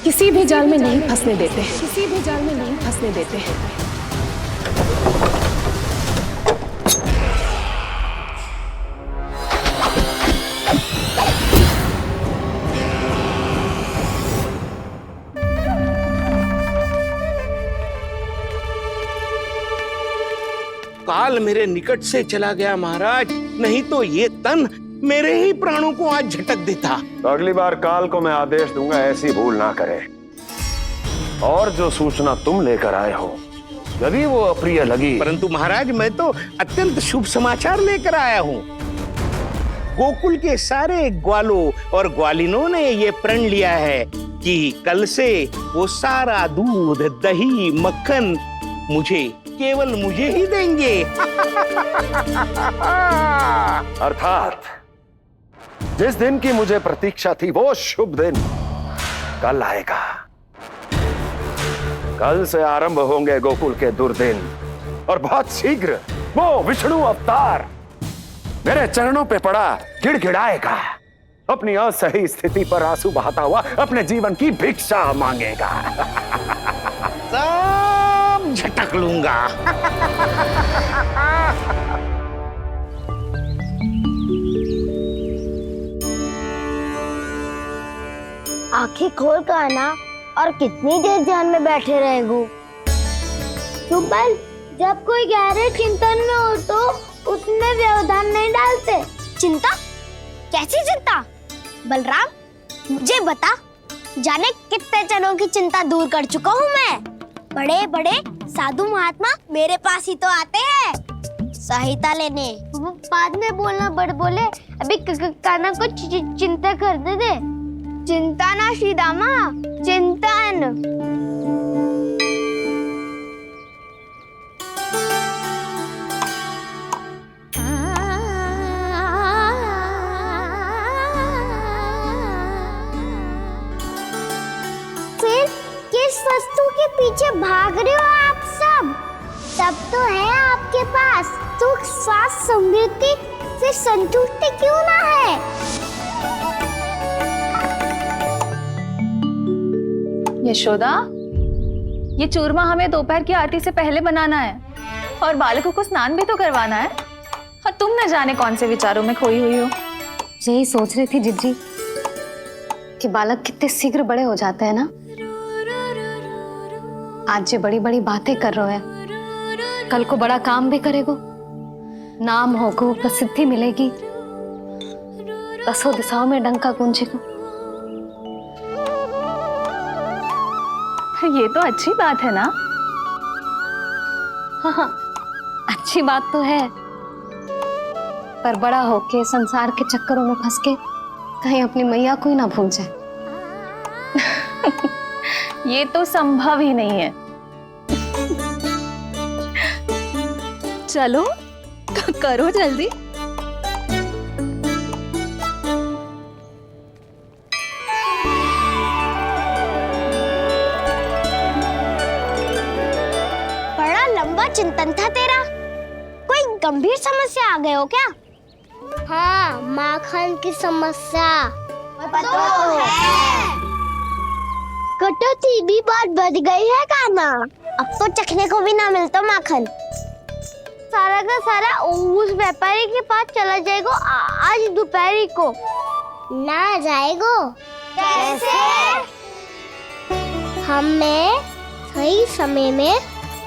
किसी भी जाल में नहीं फंसने देते। किसी भी जाल में नहीं फंसने देते। काल मेरे निकट से चला गया महाराज, नहीं तो ये तन मेरे ही प्राणों को आज झटक देता। तो अगली बार काल को मैं आदेश दूंगा ऐसी भूल ना करे। और जो सूचना तुम लेकर आए हो यदि वो अप्रिय लगी, परंतु महाराज मैं तो अत्यंत शुभ समाचार लेकर आया हूँ। गोकुल के सारे ग्वालों और ग्वालिनों ने ये प्रण लिया है कि कल से वो सारा दूध, दही, मक्खन केवल मुझे ही देंगे। अर्थात जिस दिन की मुझे प्रतीक्षा थी वो शुभ दिन कल आएगा। कल से आरंभ होंगे गोकुल के दुर्दिन और बहुत शीघ्र वो विष्णु अवतार मेरे चरणों पे पड़ा गिड़गिड़ाएगा, अपनी असही स्थिति पर आंसू बहाता हुआ अपने जीवन की भिक्षा मांगेगा। सब झटक लूंगा। आंखें खोल कर आना और कितनी देर ध्यान में बैठे रहेगो। सुबह जब कोई गहरे चिंतन में हो तो उसमें व्यवधान नहीं डालते। चिंता? कैसी चिंता? बलराम मुझे बता, जाने कितने जनों की चिंता दूर कर चुका हूँ मैं। बड़े बड़े साधु महात्मा मेरे पास ही तो आते हैं सहायता लेने। बाद में बोलना बड़ बोले, अभी काना को चिंता करने दे। चिंता ना श्रीदामा, चिंतन। फिर किस वस्तु के पीछे भाग रहे हो आप सब? सब तो है आपके पास। सुख, स्वास्थ्य, समृद्धि से संतुष्टि क्यों ना है? यशोदा, ये चूरमा हमें दोपहर की आरती से पहले बनाना है और बालकों को स्नान भी तो करवाना है। और तुम न जाने कौन से विचारों में खोई हुई हो। यही सोच रही थी जिज्जी कि बालक कितने शीघ्र बड़े हो जाते हैं ना। आज जो बड़ी बड़ी बातें कर रहे हैं, कल को बड़ा काम भी करेगो, नाम होगो, प्रसिद्धि मिलेगी, दसों दिशाओं में डंका गूंजेगा। ये तो अच्छी बात है ना? हाँ, अच्छी बात तो है, पर बड़ा होके संसार के चक्करों में फंस के कहीं अपनी मैया को ही ना भूल जाए। ये तो संभव ही नहीं है। चलो करो जल्दी। बड़ा लंबा चिंतन था तेरा। कोई गंभीर समस्या आ गए हो क्या? हाँ, माखन की समस्या तो है। कटौती भी बहुत बढ़ गई है काना। अब तो चखने को भी ना मिलता माखन। सारा का सारा उस व्यापारी के पास चला जाएगा आज दोपहर को। ना जाएगो? कैसे? हमें सही समय में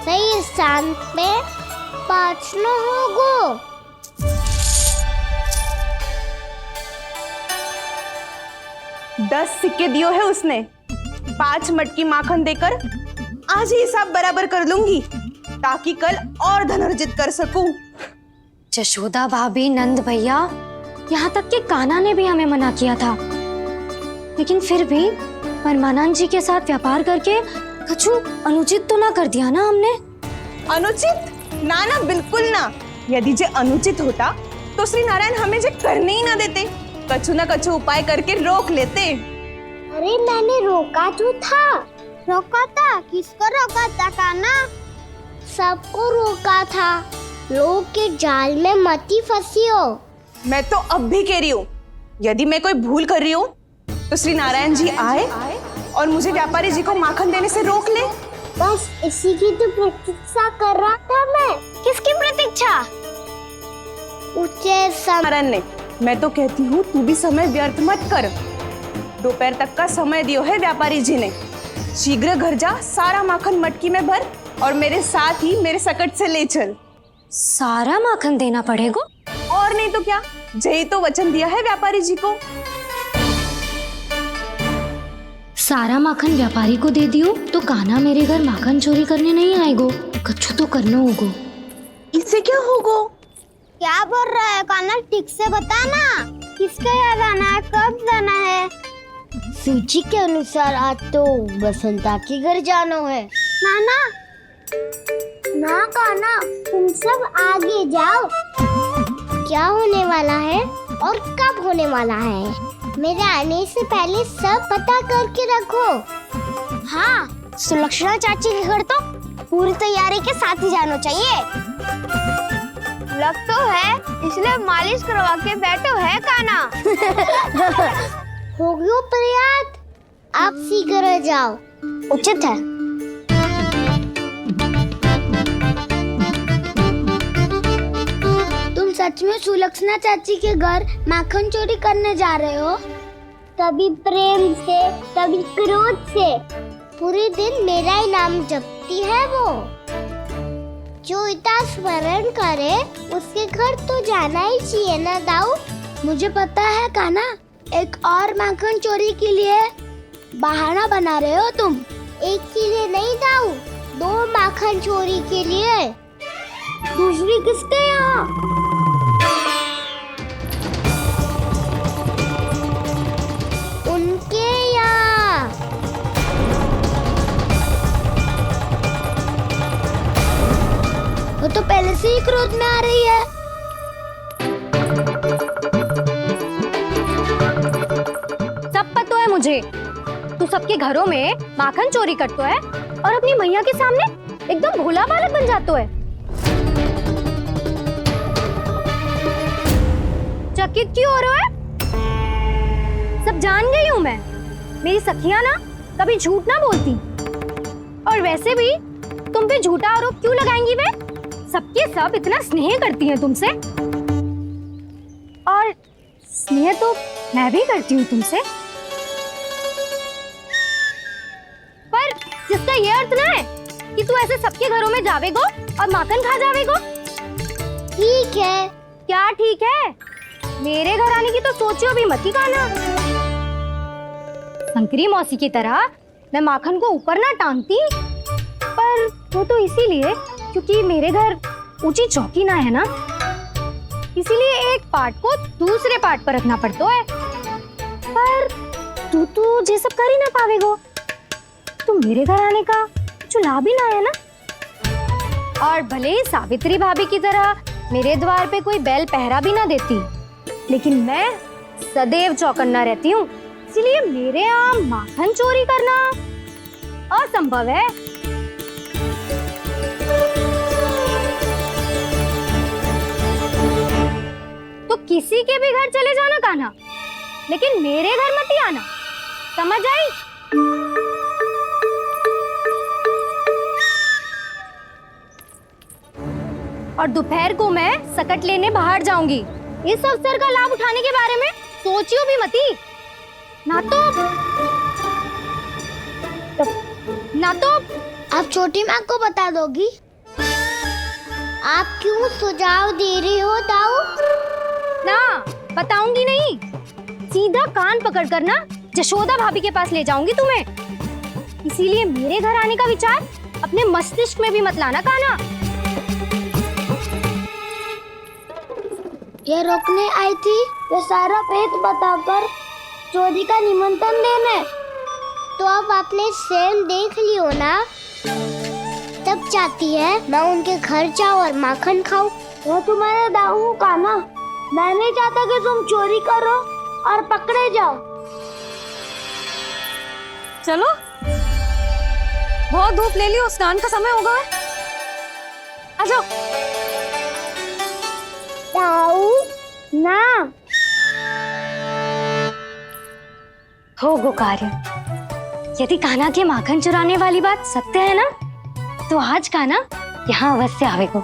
सही स्थान पे पहुंचना होगा। 10 सिक्के दियो है उसने। 5 मटकी माखन देकर आज ही हिसाब बराबर कर लूंगी ताकि कल और धन अर्जित कर सकूं। जशोदा भाभी, नंद भैया, यहाँ तक कि कान्हा ने भी हमें मना किया था, लेकिन फिर भी परमानंद जी के साथ व्यापार करके कुछ अनुचित तो ना कर दिया ना हमने? अनुचित? ना ना, बिल्कुल ना। यदि जे अनुचित होता तो श्री नारायण हमें जे करने ही ना देते, कछु ना कछु उपाय करके रोक लेते। अरे मैंने रोका तो था। रोका था? किसको रोका था कान्हा? सबको रोका था। लोग के जाल में मती फंसी हो। मैं तो अब भी कह रही हूँ, यदि मैं कोई भूल कर रही हूँ तो श्री नारायण जी आए और मुझे व्यापारी जी को माखन देने से रोक ले। बस इसी की तो प्रतीक्षा कर रहा था मैं। किसकी प्रतीक्षा? नारायण ने। मैं तो कहती हूँ तू भी समय व्यर्थ मत कर। दोपहर तक का समय दियो है व्यापारी जी ने। शीघ्र घर जा, सारा माखन मटकी में भर और मेरे साथ ही मेरे सकट से ले चल। सारा माखन देना पड़ेगा? और नहीं तो क्या, जय तो वचन दिया है व्यापारी जी को। सारा माखन व्यापारी को दे दियो तो कान्हा मेरे घर माखन चोरी करने नहीं आएगो, कछु तो करना होगो। इससे क्या होगो? क्या बोल रहा है कान्हा, ठीक से बता ना, किसका याद आना है, कब जाना है? सूची के अनुसार आज तो बसंता के घर जाना है। नाना ना कान्हा, तुम सब आगे जाओ। क्या होने वाला है और कब होने वाला है, मेरे आने से पहले सब पता करके रखो। हाँ, सुलक्षणा चाची के घर तो पूरी तैयारी के साथ ही जाना चाहिए। लग तो है, इसलिए मालिश करवा के बैठो है कान्हा। हो गयो प्रयास, आप शीघ्र जाओ। उचित है। तुम सच में सुलक्षणा चाची के घर माखन चोरी करने जा रहे हो? कभी प्रेम से, कभी क्रोध से, पूरे दिन मेरा ही नाम जपती है वो। जो इतना स्मरण करे उसके घर तो जाना ही चाहिए ना दाऊ। मुझे पता है कान्हा, एक और माखन चोरी के लिए बहाना बना रहे हो तुम। एक के लिए नहीं दाऊ, 2 माखन चोरी के लिए। दूसरी किसके यहाँ? उनके यहाँ। वो तो पहले से ही क्रोध में आ रही है। सब पता है मुझे, तू सबके घरों में माखन चोरी करतो है और अपनी मैया के सामने एकदम भोला बालक बन जातो है। चकित क्यों हो रहे हो? सब जान गई हूँ मैं, मेरी सखियां ना कभी झूठ ना बोलती। और वैसे भी तुम पे झूठा आरोप क्यों लगाएंगी वे? सबके सब इतना स्नेह करती हैं तुमसे, और स्नेह तो मैं भी करती हूँ तुमसे। पर जिसका ये अर्थ ना है कि तू ऐसे सबके घरों में जावेगो और माखन खा जावेगो। ठीक है। क्या ठीक है? मेरे घर आने की तो सोचियो भी मत ही कान्हा। शंकरी मौसी की तरह मैं माखन को ऊपर ना टांगती, पर वो तो इसीलिए क्योंकि मेरे घर ऊंची चौकी ना है ना, इसीलिए एक पार्ट को दूसरे पार्ट पर रखना पड़ता है। पर तू तो ये सब कर ही ना पावेगो, तो मेरे घर आने का कुछ लाभ ही ना है ना। और भले ही सावित्री भाभी की तरह मेरे द्वार पे कोई बैल पहरा भी ना देती, लेकिन मैं सदैव चौकन्ना रहती हूँ, इसलिए मेरे यहाँ माखन चोरी करना असंभव है। तो किसी के भी घर चले जाना कान्हा, लेकिन मेरे घर मत ही आना, समझ आई? और दोपहर को मैं सकट लेने बाहर जाऊंगी। इस अवसर का लाभ उठाने के बारे में सोचियो भी मती, ना तो आप छोटी माँ को बता दोगी? आप क्यों सुझाव दे रही हो दाऊ? ना, बताऊंगी नहीं, सीधा कान पकड़ कर ना जशोदा भाभी के पास ले जाऊंगी तुम्हें। इसीलिए मेरे घर आने का विचार अपने मस्तिष्क में भी मत लाना कान्हा। ये रोकने आई थी ये सारा भेद बताकर चोरी का निमंत्रण देने, तो अब आपने स्वयं देख लियो ना। तब चाहती है मैं उनके घर जाऊँ और माखन खाऊं। वो तुम्हारा दाऊ कान्हा, मैं नहीं चाहता कि तुम चोरी करो और पकड़े जाओ। चलो, बहुत धूप ले लियो, स्नान का समय होगा। आ जाओ। दाऊ ना होगो कार्य। यदि कान्हा के माखन चुराने वाली बात सत्य है ना, तो आज कान्हा यहाँ अवश्य आवेगो।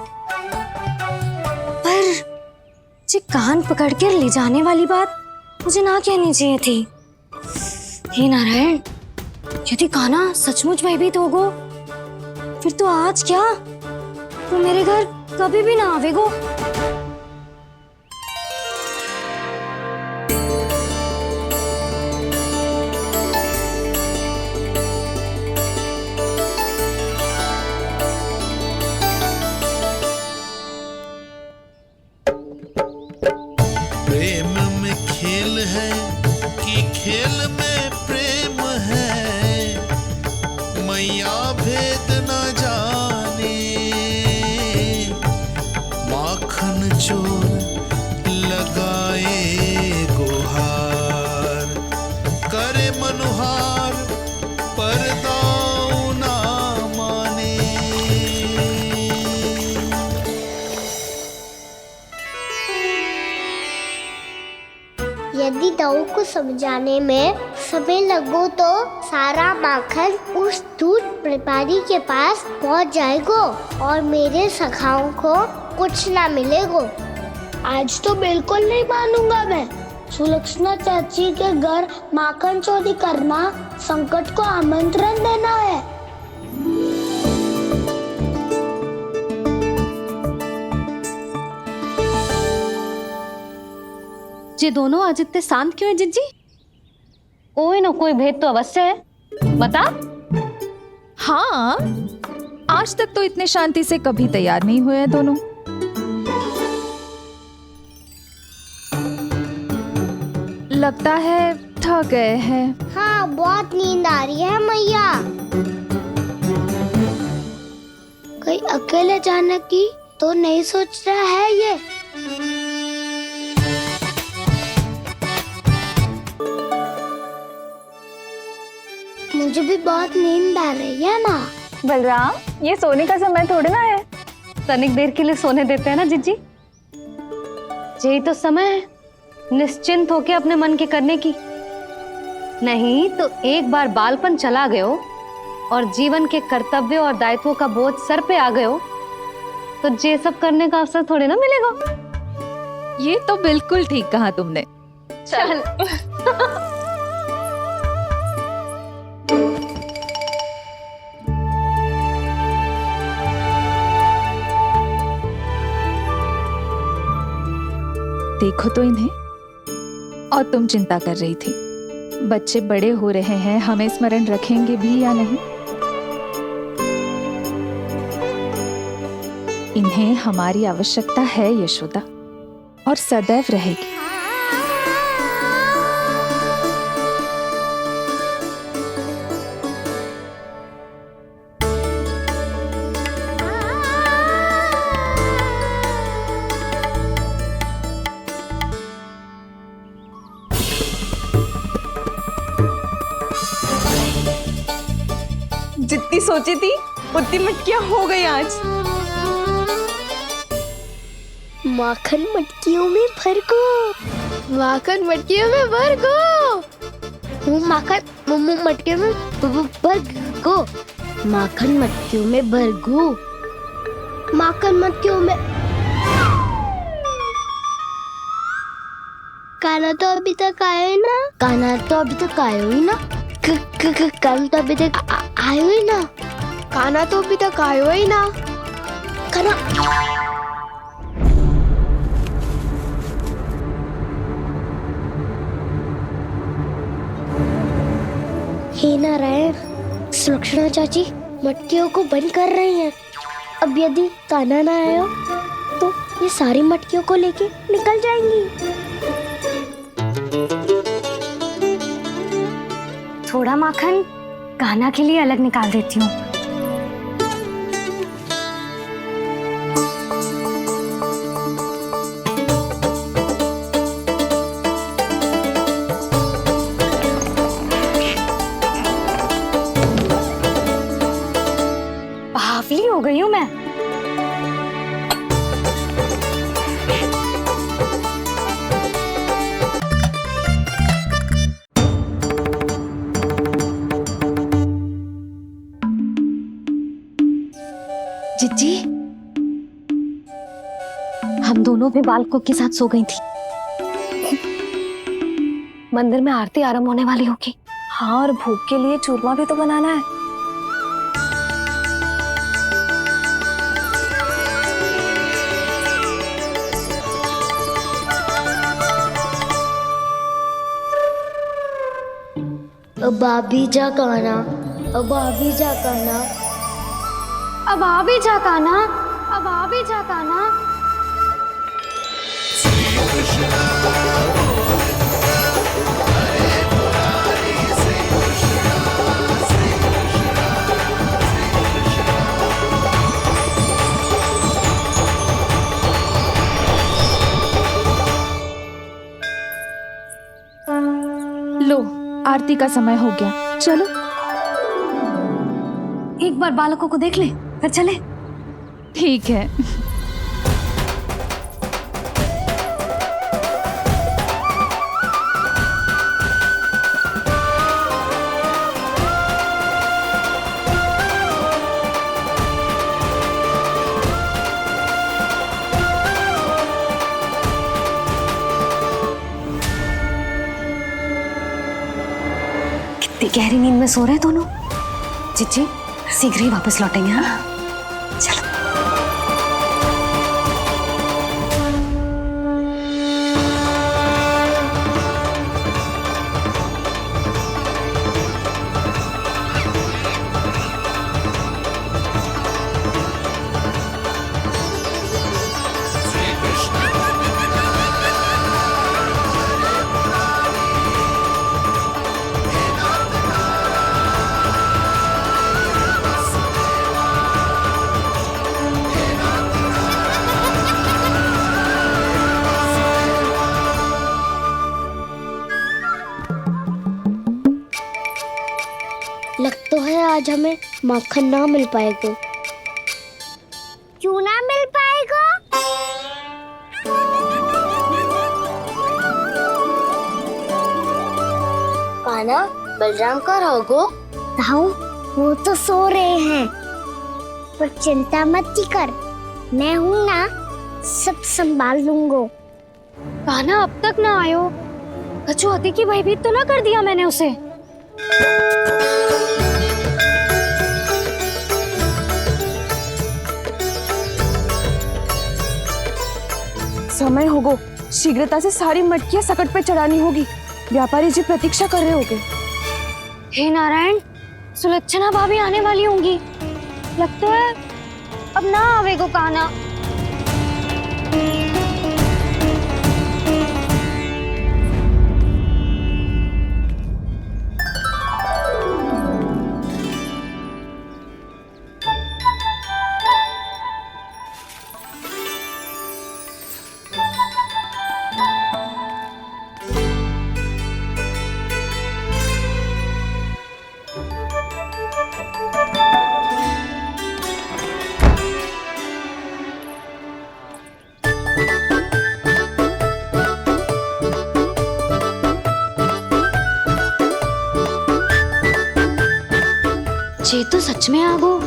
पर जे कान पकड़ कर ले जाने वाली बात मुझे ना कहनी चाहिए थी। हे नारायण, यदि कान्हा सचमुच भयभीत होगो, फिर तो आज क्या, तो मेरे घर कभी भी ना आवेगो। प्रेम में खेल है कि खेल में प्रेम है, मैया भेद न जाने। माखन चोर लगाए गुहार, करे मनुहार पर दाऊ ना माने। यदि दाऊ को समझाने में समय लगो तो सारा माखन उस दूध व्यापारी के पास पहुंच जाएगो और मेरे सखाओं को कुछ ना मिलेगो। आज तो बिल्कुल नहीं मानूंगा मैं। सुलक्षणा चाची के घर माखन चोरी करना संकट को आमंत्रण देना है। ये दोनों आज इतने शांत क्यों है जिज्जी? कोई ना कोई भेद तो अवश्य है, बता। हाँ, आज तक तो इतने शांति से कभी तैयार नहीं हुए हैं दोनों। लगता है थक गए हैं। हाँ, बहुत नींद आ रही है मैया। कहीं अकेले जाने की तो नहीं सोच रहा है ये? मुझे भी बहुत नींद आ रही है माँ। बलराम, ये सोने का समय थोड़ी ना है। तनिक देर के लिए सोने देते हैं ना जिज्जी। यही तो समय है निश्चिंत होके अपने मन के करने की। नहीं तो एक बार बालपन चला गयो और जीवन के कर्तव्य और दायित्वों का बोझ सर पे आ गयो तो ये सब करने का अवसर थोड़े ना मिलेगा। ये तो बिल्कुल ठीक कहा तुमने। चल। देखो तो इन्हें। और तुम चिंता कर रही थी बच्चे बड़े हो रहे हैं, हमें स्मरण रखेंगे भी या नहीं। इन्हें हमारी आवश्यकता है यशोदा, और सदैव रहेगी। जितनी सोची थी उतनी मटकियां हो गई आज। माखन मटकियों में भर को। माखन मटकियों में भर को। माखन मटकियों में भर को। माखन मटकियों में भर को। माखन मटकियों में। काना तो अभी तक आया ही ना। काना तो अभी तक आया ही ना। काना तो अभी तक आयो ही ना। काना तो अभी तक आयो ही ना। काना हे नारायण, सुलक्षणा चाची मटकियों को बंद कर रही हैं। अब यदि काना ना आया तो ये सारी मटकियों को लेके निकल जाएंगी। थोड़ा माखन कान्हा के लिए अलग निकाल देती हूँ। बावली हो गई हूँ मैं। जिज्जी, हम दोनों भी बालकों के साथ सो गई थी। मंदिर में आरती आरंभ होने वाली होगी। हाँ, और भूख के लिए चूरमा भी तो बनाना है। अब आ भी जा काना, अब आ भी जा काना, अब आ भी जा काना, अब आ भी जा काना। लो, आरती का समय हो गया, चलो। एक बार बालकों को देख ले, फिर चले। ठीक है। कितनी गहरी नींद में सो रहे हैं दोनों। जीजी शीघ्र ही वापस लौटेंगे। हाँ चलो। लग तो है आज हमें माखन ना मिल पाएगा। क्यों ना मिल पाएगा? काना, बलराम का रहोगो? ताऊ, वो तो सो रहे हैं, पर चिंता मत कर, मैं हूँ ना, सब संभाल लूंगा। कान्हा अब तक ना आयो, कछु अति की भयभीत तो ना कर दिया मैंने उसे? समय होगो, शीघ्रता से सारी मटकियां सकट पे चढ़ानी होगी। व्यापारी जी प्रतीक्षा कर रहे होंगे। हे नारायण, सुलक्षणा भाभी आने वाली होंगी। लगता है अब ना आवेगो कान्हा। जे तो सच में आगो,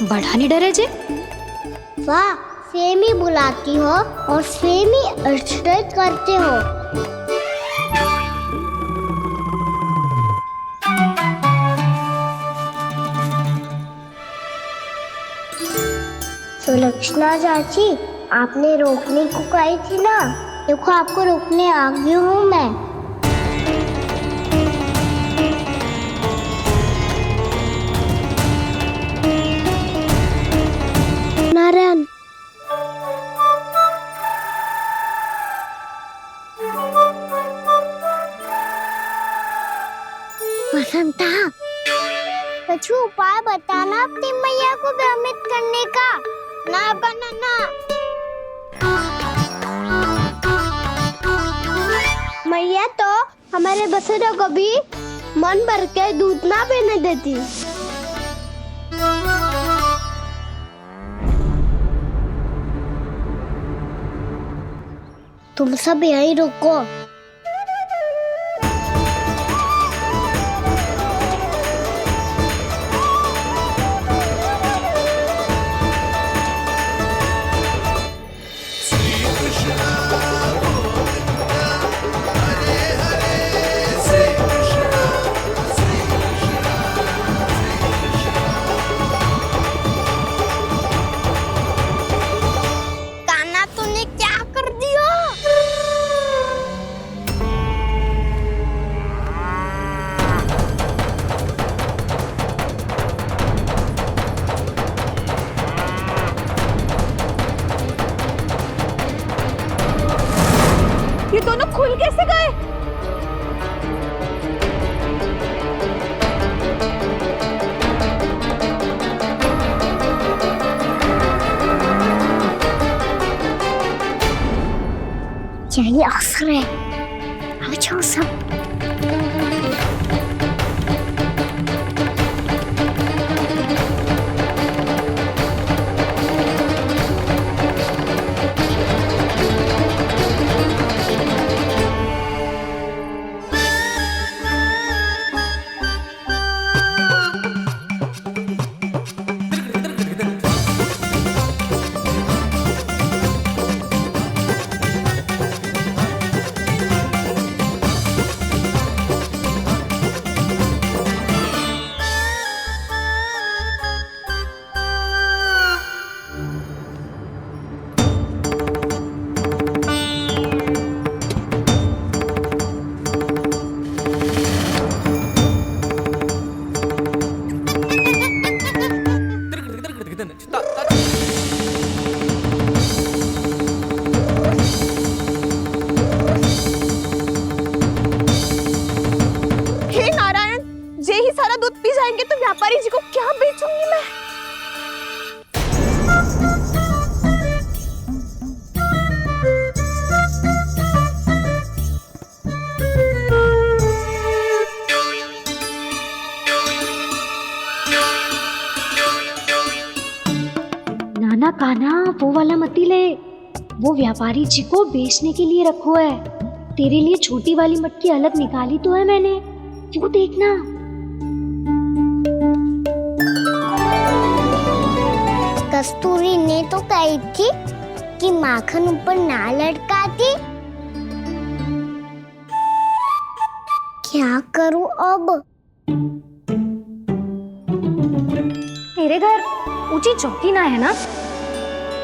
बड़ा नहीं डरे जे। वाह, सेम ही बुलाती हो और सेम ही अर्चना करते हो। सुलक्षणा चाची, आपने रोकने को कही थी ना, देखो आपको रोकने आ गई हूँ मैं। नारायण, वसंता, कुछ उपाय बताना अपनी मैया को भ्रमित करने का। ना बनाना। मैया तो हमारे बसेरों को भी मन भर के दूध ना पीने देती। तुम सब यहीं रुको। ये दोनों खुल कैसे गए? यही अवसर है, आ जाओ सब। व्यापारी जी को क्या बेचूंगी मैं? नाना कान्हा वो वाला मती ले, वो व्यापारी जी को बेचने के लिए रखो है। तेरे लिए छोटी वाली मटकी अलग निकाली तो है मैंने, वो देखना। कस्तूरी ने तो कही थी कि माखन ऊपर ना लटकाती। क्या करूं अब? तेरे घर ऊंची चौकी ना है ना,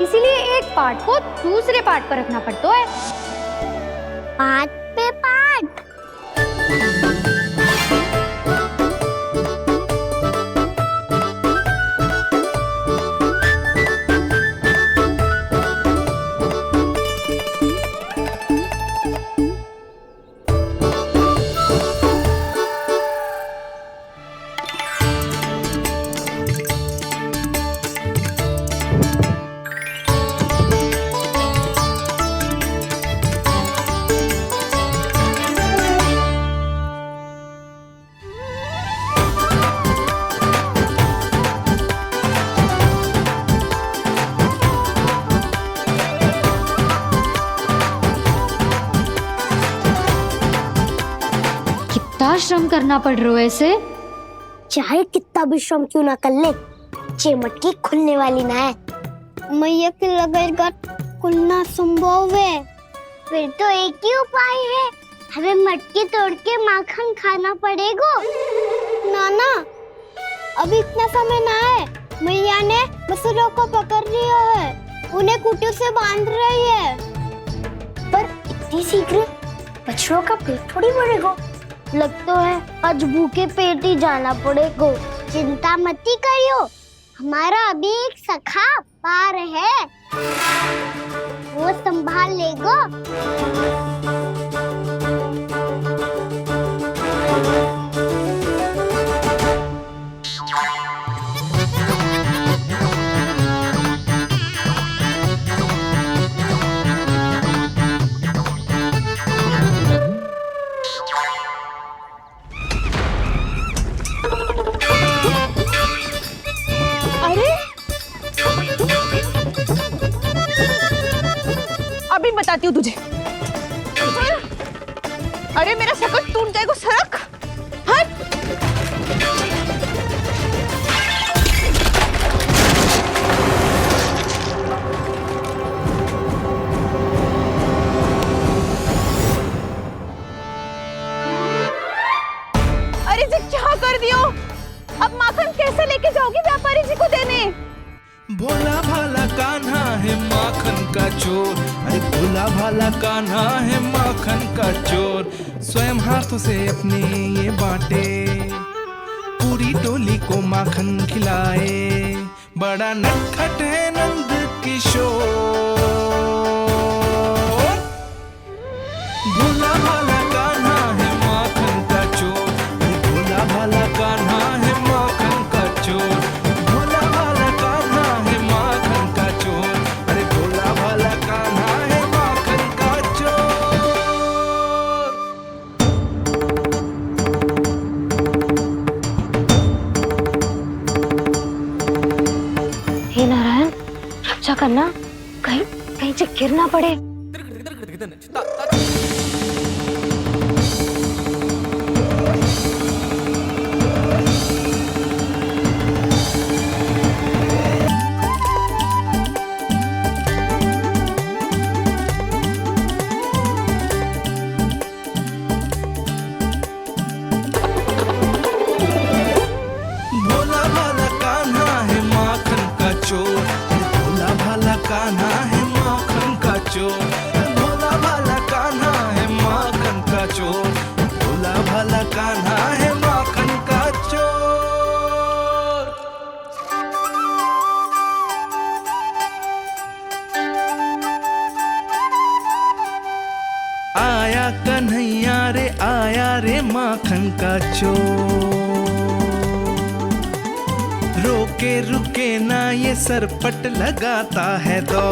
इसीलिए एक पार्ट को दूसरे पार्ट पर रखना पड़ता है। पार्ट पे पार्ट। श्रम करना पड़ रहा है इसे। चाहे कितना भी श्रम क्यों ना कर ले, ये मटकी खुलने वाली ना है। मैया के लगेगा खुलना संभव है। फिर तो एक ही उपाय है, हमें मटकी तोड़ के माखन खाना पड़ेगा। नाना, अभी इतना समय ना है। मैया ने बछड़ों को पकड़ लिया है, उन्हें कुटियों से बांध रही है। पर इतनी शीघ्र बछड़ों का पेट थोड़ी भरेगा। लगता है आज भूखे पेट ही जाना पड़ेगा। चिंता मत करियो, हमारा अभी एक सखा पार है, वो संभाल लेगा। अभी बताती हूँ तुझे। अरे मेरा शकल टूट जाएगा, सरक हट। अरे जी क्या कर दियो? अब माखन कैसे लेके जाओगी व्यापारी जी को देने? भोला भाला कान्हा है माखन का चोर, अरे भोला भाला कान्हा है माखन का चोर। स्वयं हाथों से अपने ये बांटे, पूरी टोली को माखन खिलाए। बड़ा नटखट है नंद किशोर। ना पड़े। भोला भाला कान्हा है माखन का चोर, भोला भाला कान्हा है माखन का चोर, भोला भाला कान्हा है माखन का चोर, भोला भाला कान्हा है माखन का चोर। आया कन्हैया रे आया रे माखन का चोर, रोके रुके ना ये सरपट लगाता है दौड़,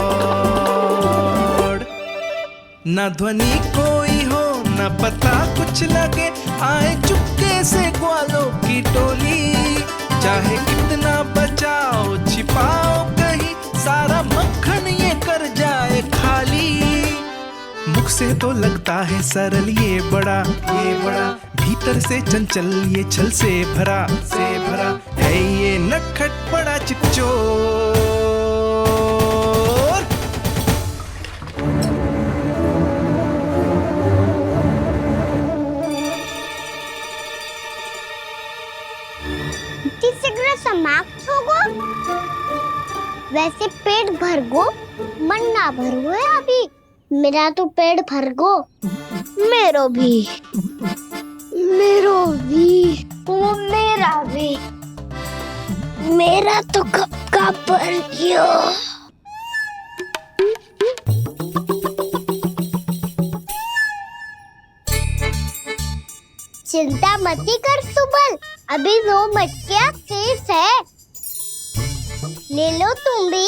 ना ध्वनि कोई हो ना पता कुछ लगे, आए चुपके से ग्वालों की टोली, चाहे कितना बचाओ छिपाओ कहीं, सारा मक्खन ये कर जाए खाली। मुख से तो लगता है सरल ये बड़ा भीतर से चंचल ये छल से भरा है ये नटखट बड़ा चिकचोर। तीसरा समाप्त होगो, वैसे पेट भर गो मन ना भरो है अभी। मेरा तो पेट भर गो, मेरो भी मेरा तो कब का भर गयो। चिंता मती कर सुबल, अभी 2 मटकियां शेष है, ले लो तुम भी।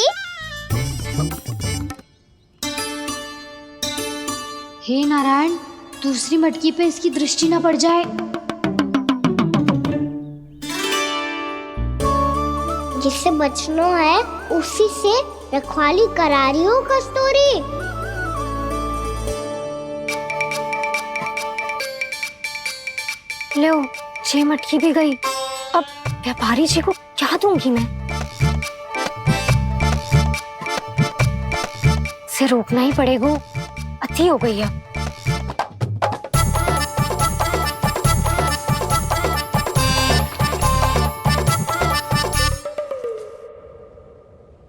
हे नारायण, दूसरी मटकी पे इसकी दृष्टि न पड़ जाए। जिससे बचना है उसी से रखवाली करा रही हो कस्तूरी। लो, 6 मटकी भी गई। अब व्यापारी जी को क्या दूंगी मैं? इसे रोकना ही पड़ेगा, अति हो गई है।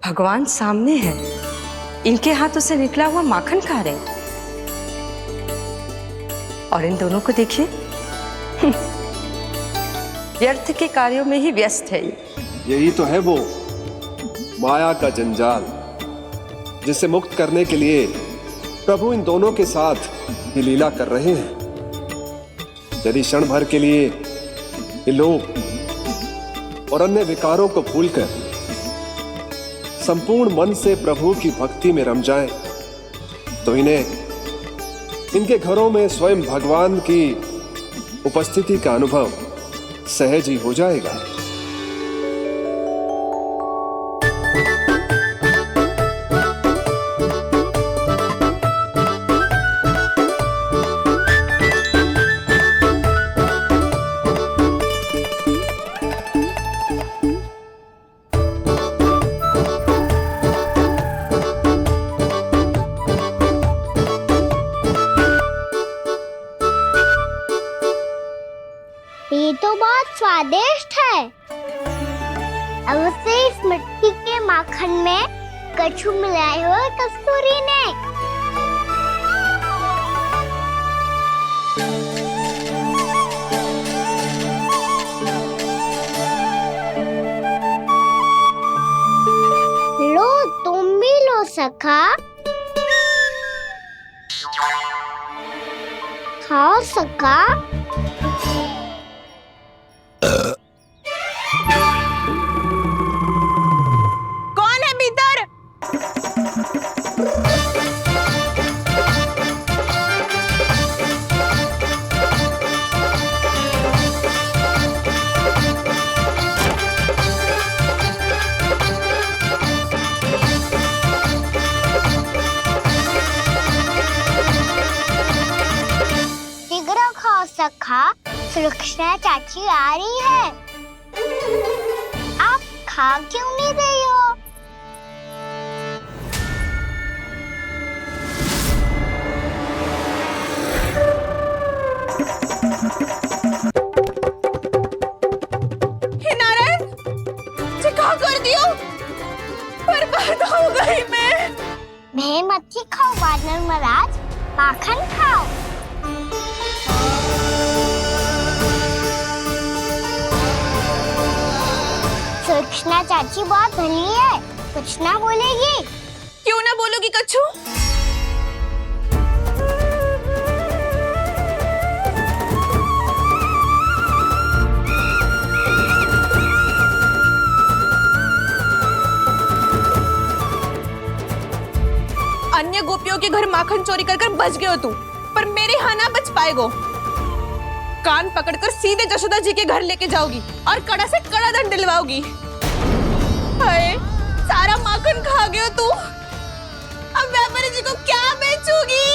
भगवान सामने है, इनके हाथों से निकला हुआ माखन खा रहे हैं। और इन दोनों को देखिए, व्यर्थ के कार्यों में ही व्यस्त है। यही तो है वो माया का जंजाल, जिसे मुक्त करने के लिए प्रभु इन दोनों के साथ ये लीला कर रहे हैं। यदि क्षण भर के लिए ये लोग और अन्य विकारों को भूलकर संपूर्ण मन से प्रभु की भक्ति में रम जाएं, तो इन्हें इनके घरों में स्वयं भगवान की उपस्थिति का अनुभव सहज ही हो जाएगा। ये तो बहुत स्वादिष्ट है। अवश्य इस मिट्टी के माखन में कछु मिलाए हो कस्तूरी ने। लो, तुम भी लो सखा, खाओ सखा। कौन है भीतर? रखा, सुलक्षणा चाची आ रही है। आप खा क्यों नहीं रही हो? हे नारायण, ये क्या कर दियो? बर्बाद हो गई मैं मच्छी खाओ वानर महाराज, माखन खाओ। सुलक्षणा चाची बहुत भली है, कुछ ना बोलेगी। क्यों ना बोलोगी कच्छू? अन्य गोपियों के घर माखन चोरी कर बच गए हो तू, पर मेरे यहाँ ना बच पाएगो। कान पकड़कर सीधे जशोदा जी के घर लेके जाओगी और कड़ा से कड़ा दंड दिलवाओगी। हाय, सारा माखन खा गए हो तू। अब व्यापारी जी को क्या बेचूगी?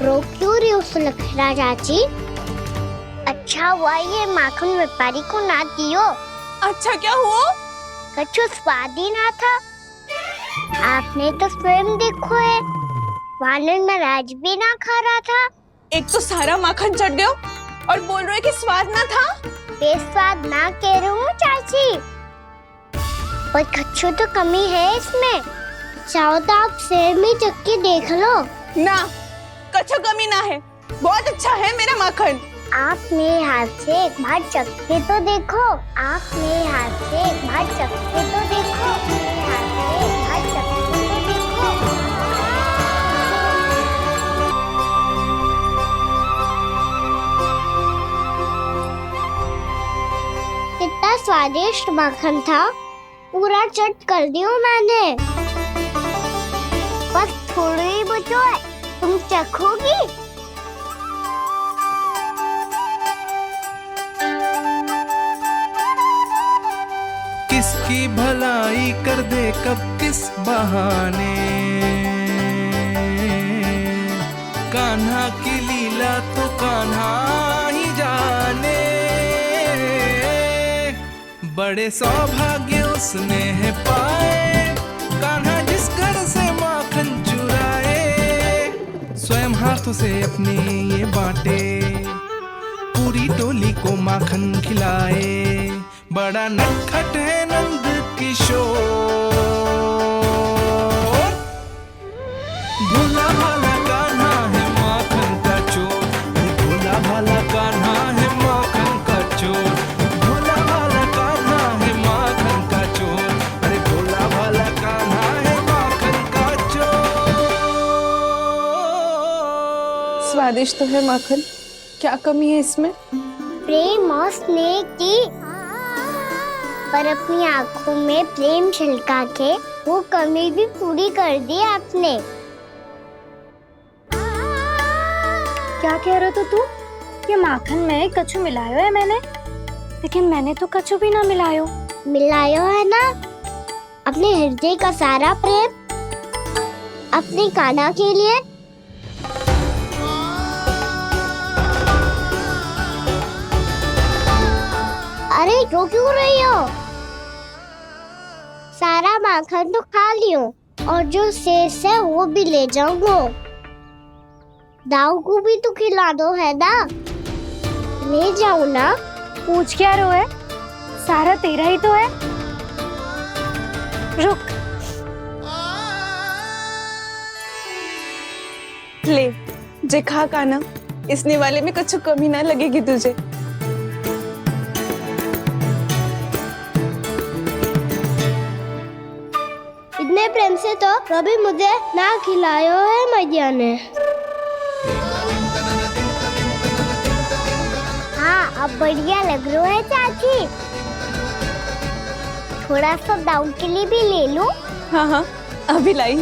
रो क्यों रही हो सुलक्षणा चाची? अच्छा हुआ ये माखन व्यापारी को ना दियो। अच्छा क्या हुआ? कछु स्वाद ही ना था। आपने तो स्वयं देखो है, वानर महाराज भी ना खा रहा था। एक तो सारा माखन चढ़ गयो और बोल रहे कि स्वाद ना था। बेस्वाद ना कह रही हूँ चाची, पर कछु तो कमी है इसमें। चाहो तो आप शहर में चक्की देख लो। ना, कछु कमी ना है, बहुत अच्छा है मेरा माखन। आप मेरे हाथ से एक बार चखके तो देखो। आप मेरे हाथ से एक बार चखके तो देखो। मेरे हाथ से एक बार चखके तो देखो। कितना स्वादिष्ट माखन था, पूरा चट कर दिया मैंने। बस थोड़ी ही बचो है, तुम चखोगी? किसकी भलाई कर दे कब किस बहाने, कान्हा की लीला तो कान्हा ही जाने। बड़े सौभाग्य उसने है पाए, कान्हा जिस घर से माखन चुराए। स्वयं हाथों से अपने ये बांटे, पूरी टोली को माखन खिलाए। बड़ा नटखट है नंद किशोर, भोला भाला कान्हा है माखन का चोर। भोला भाला कान्हा है माखन का चोर। भोला भाला कान्हा है माखन का चोर। अरे भोला भाला कान्हा है माखन का चोर। स्वादिष्ट तो है माखन, क्या कमी है इसमें? प्रेम और स्नेह की, पर अपनी आंखों में प्रेम छलका के वो कमी भी पूरी कर दी आपने। क्या कह रहे हो तू? ये माखन में कछु मिलायो है मैंने, लेकिन मैंने तो कछु भी ना मिलायो। मिलायो है ना अपने हृदय का सारा प्रेम अपनी कान्हा के लिए। अरे रो क्यों रही हो? सारा माखन तो खा लियो और जो शेष है वो भी ले जाऊंगा। दाऊ को भी तो खिला दो है ना, ले जाऊं ना। पूछ क्या रो है, सारा तेरा ही तो है। रुक, ले जे खा कान्हा, इसने वाले में कुछ कमी ना लगेगी तुझे। इतने प्रेम से तो कभी मुझे ना खिलायो है मैया ने। हाँ, अब बढ़िया लग रहा है चाची। थोड़ा सा दाऊ के लिए भी ले लूं? हाँ हाँ, अभी लाई।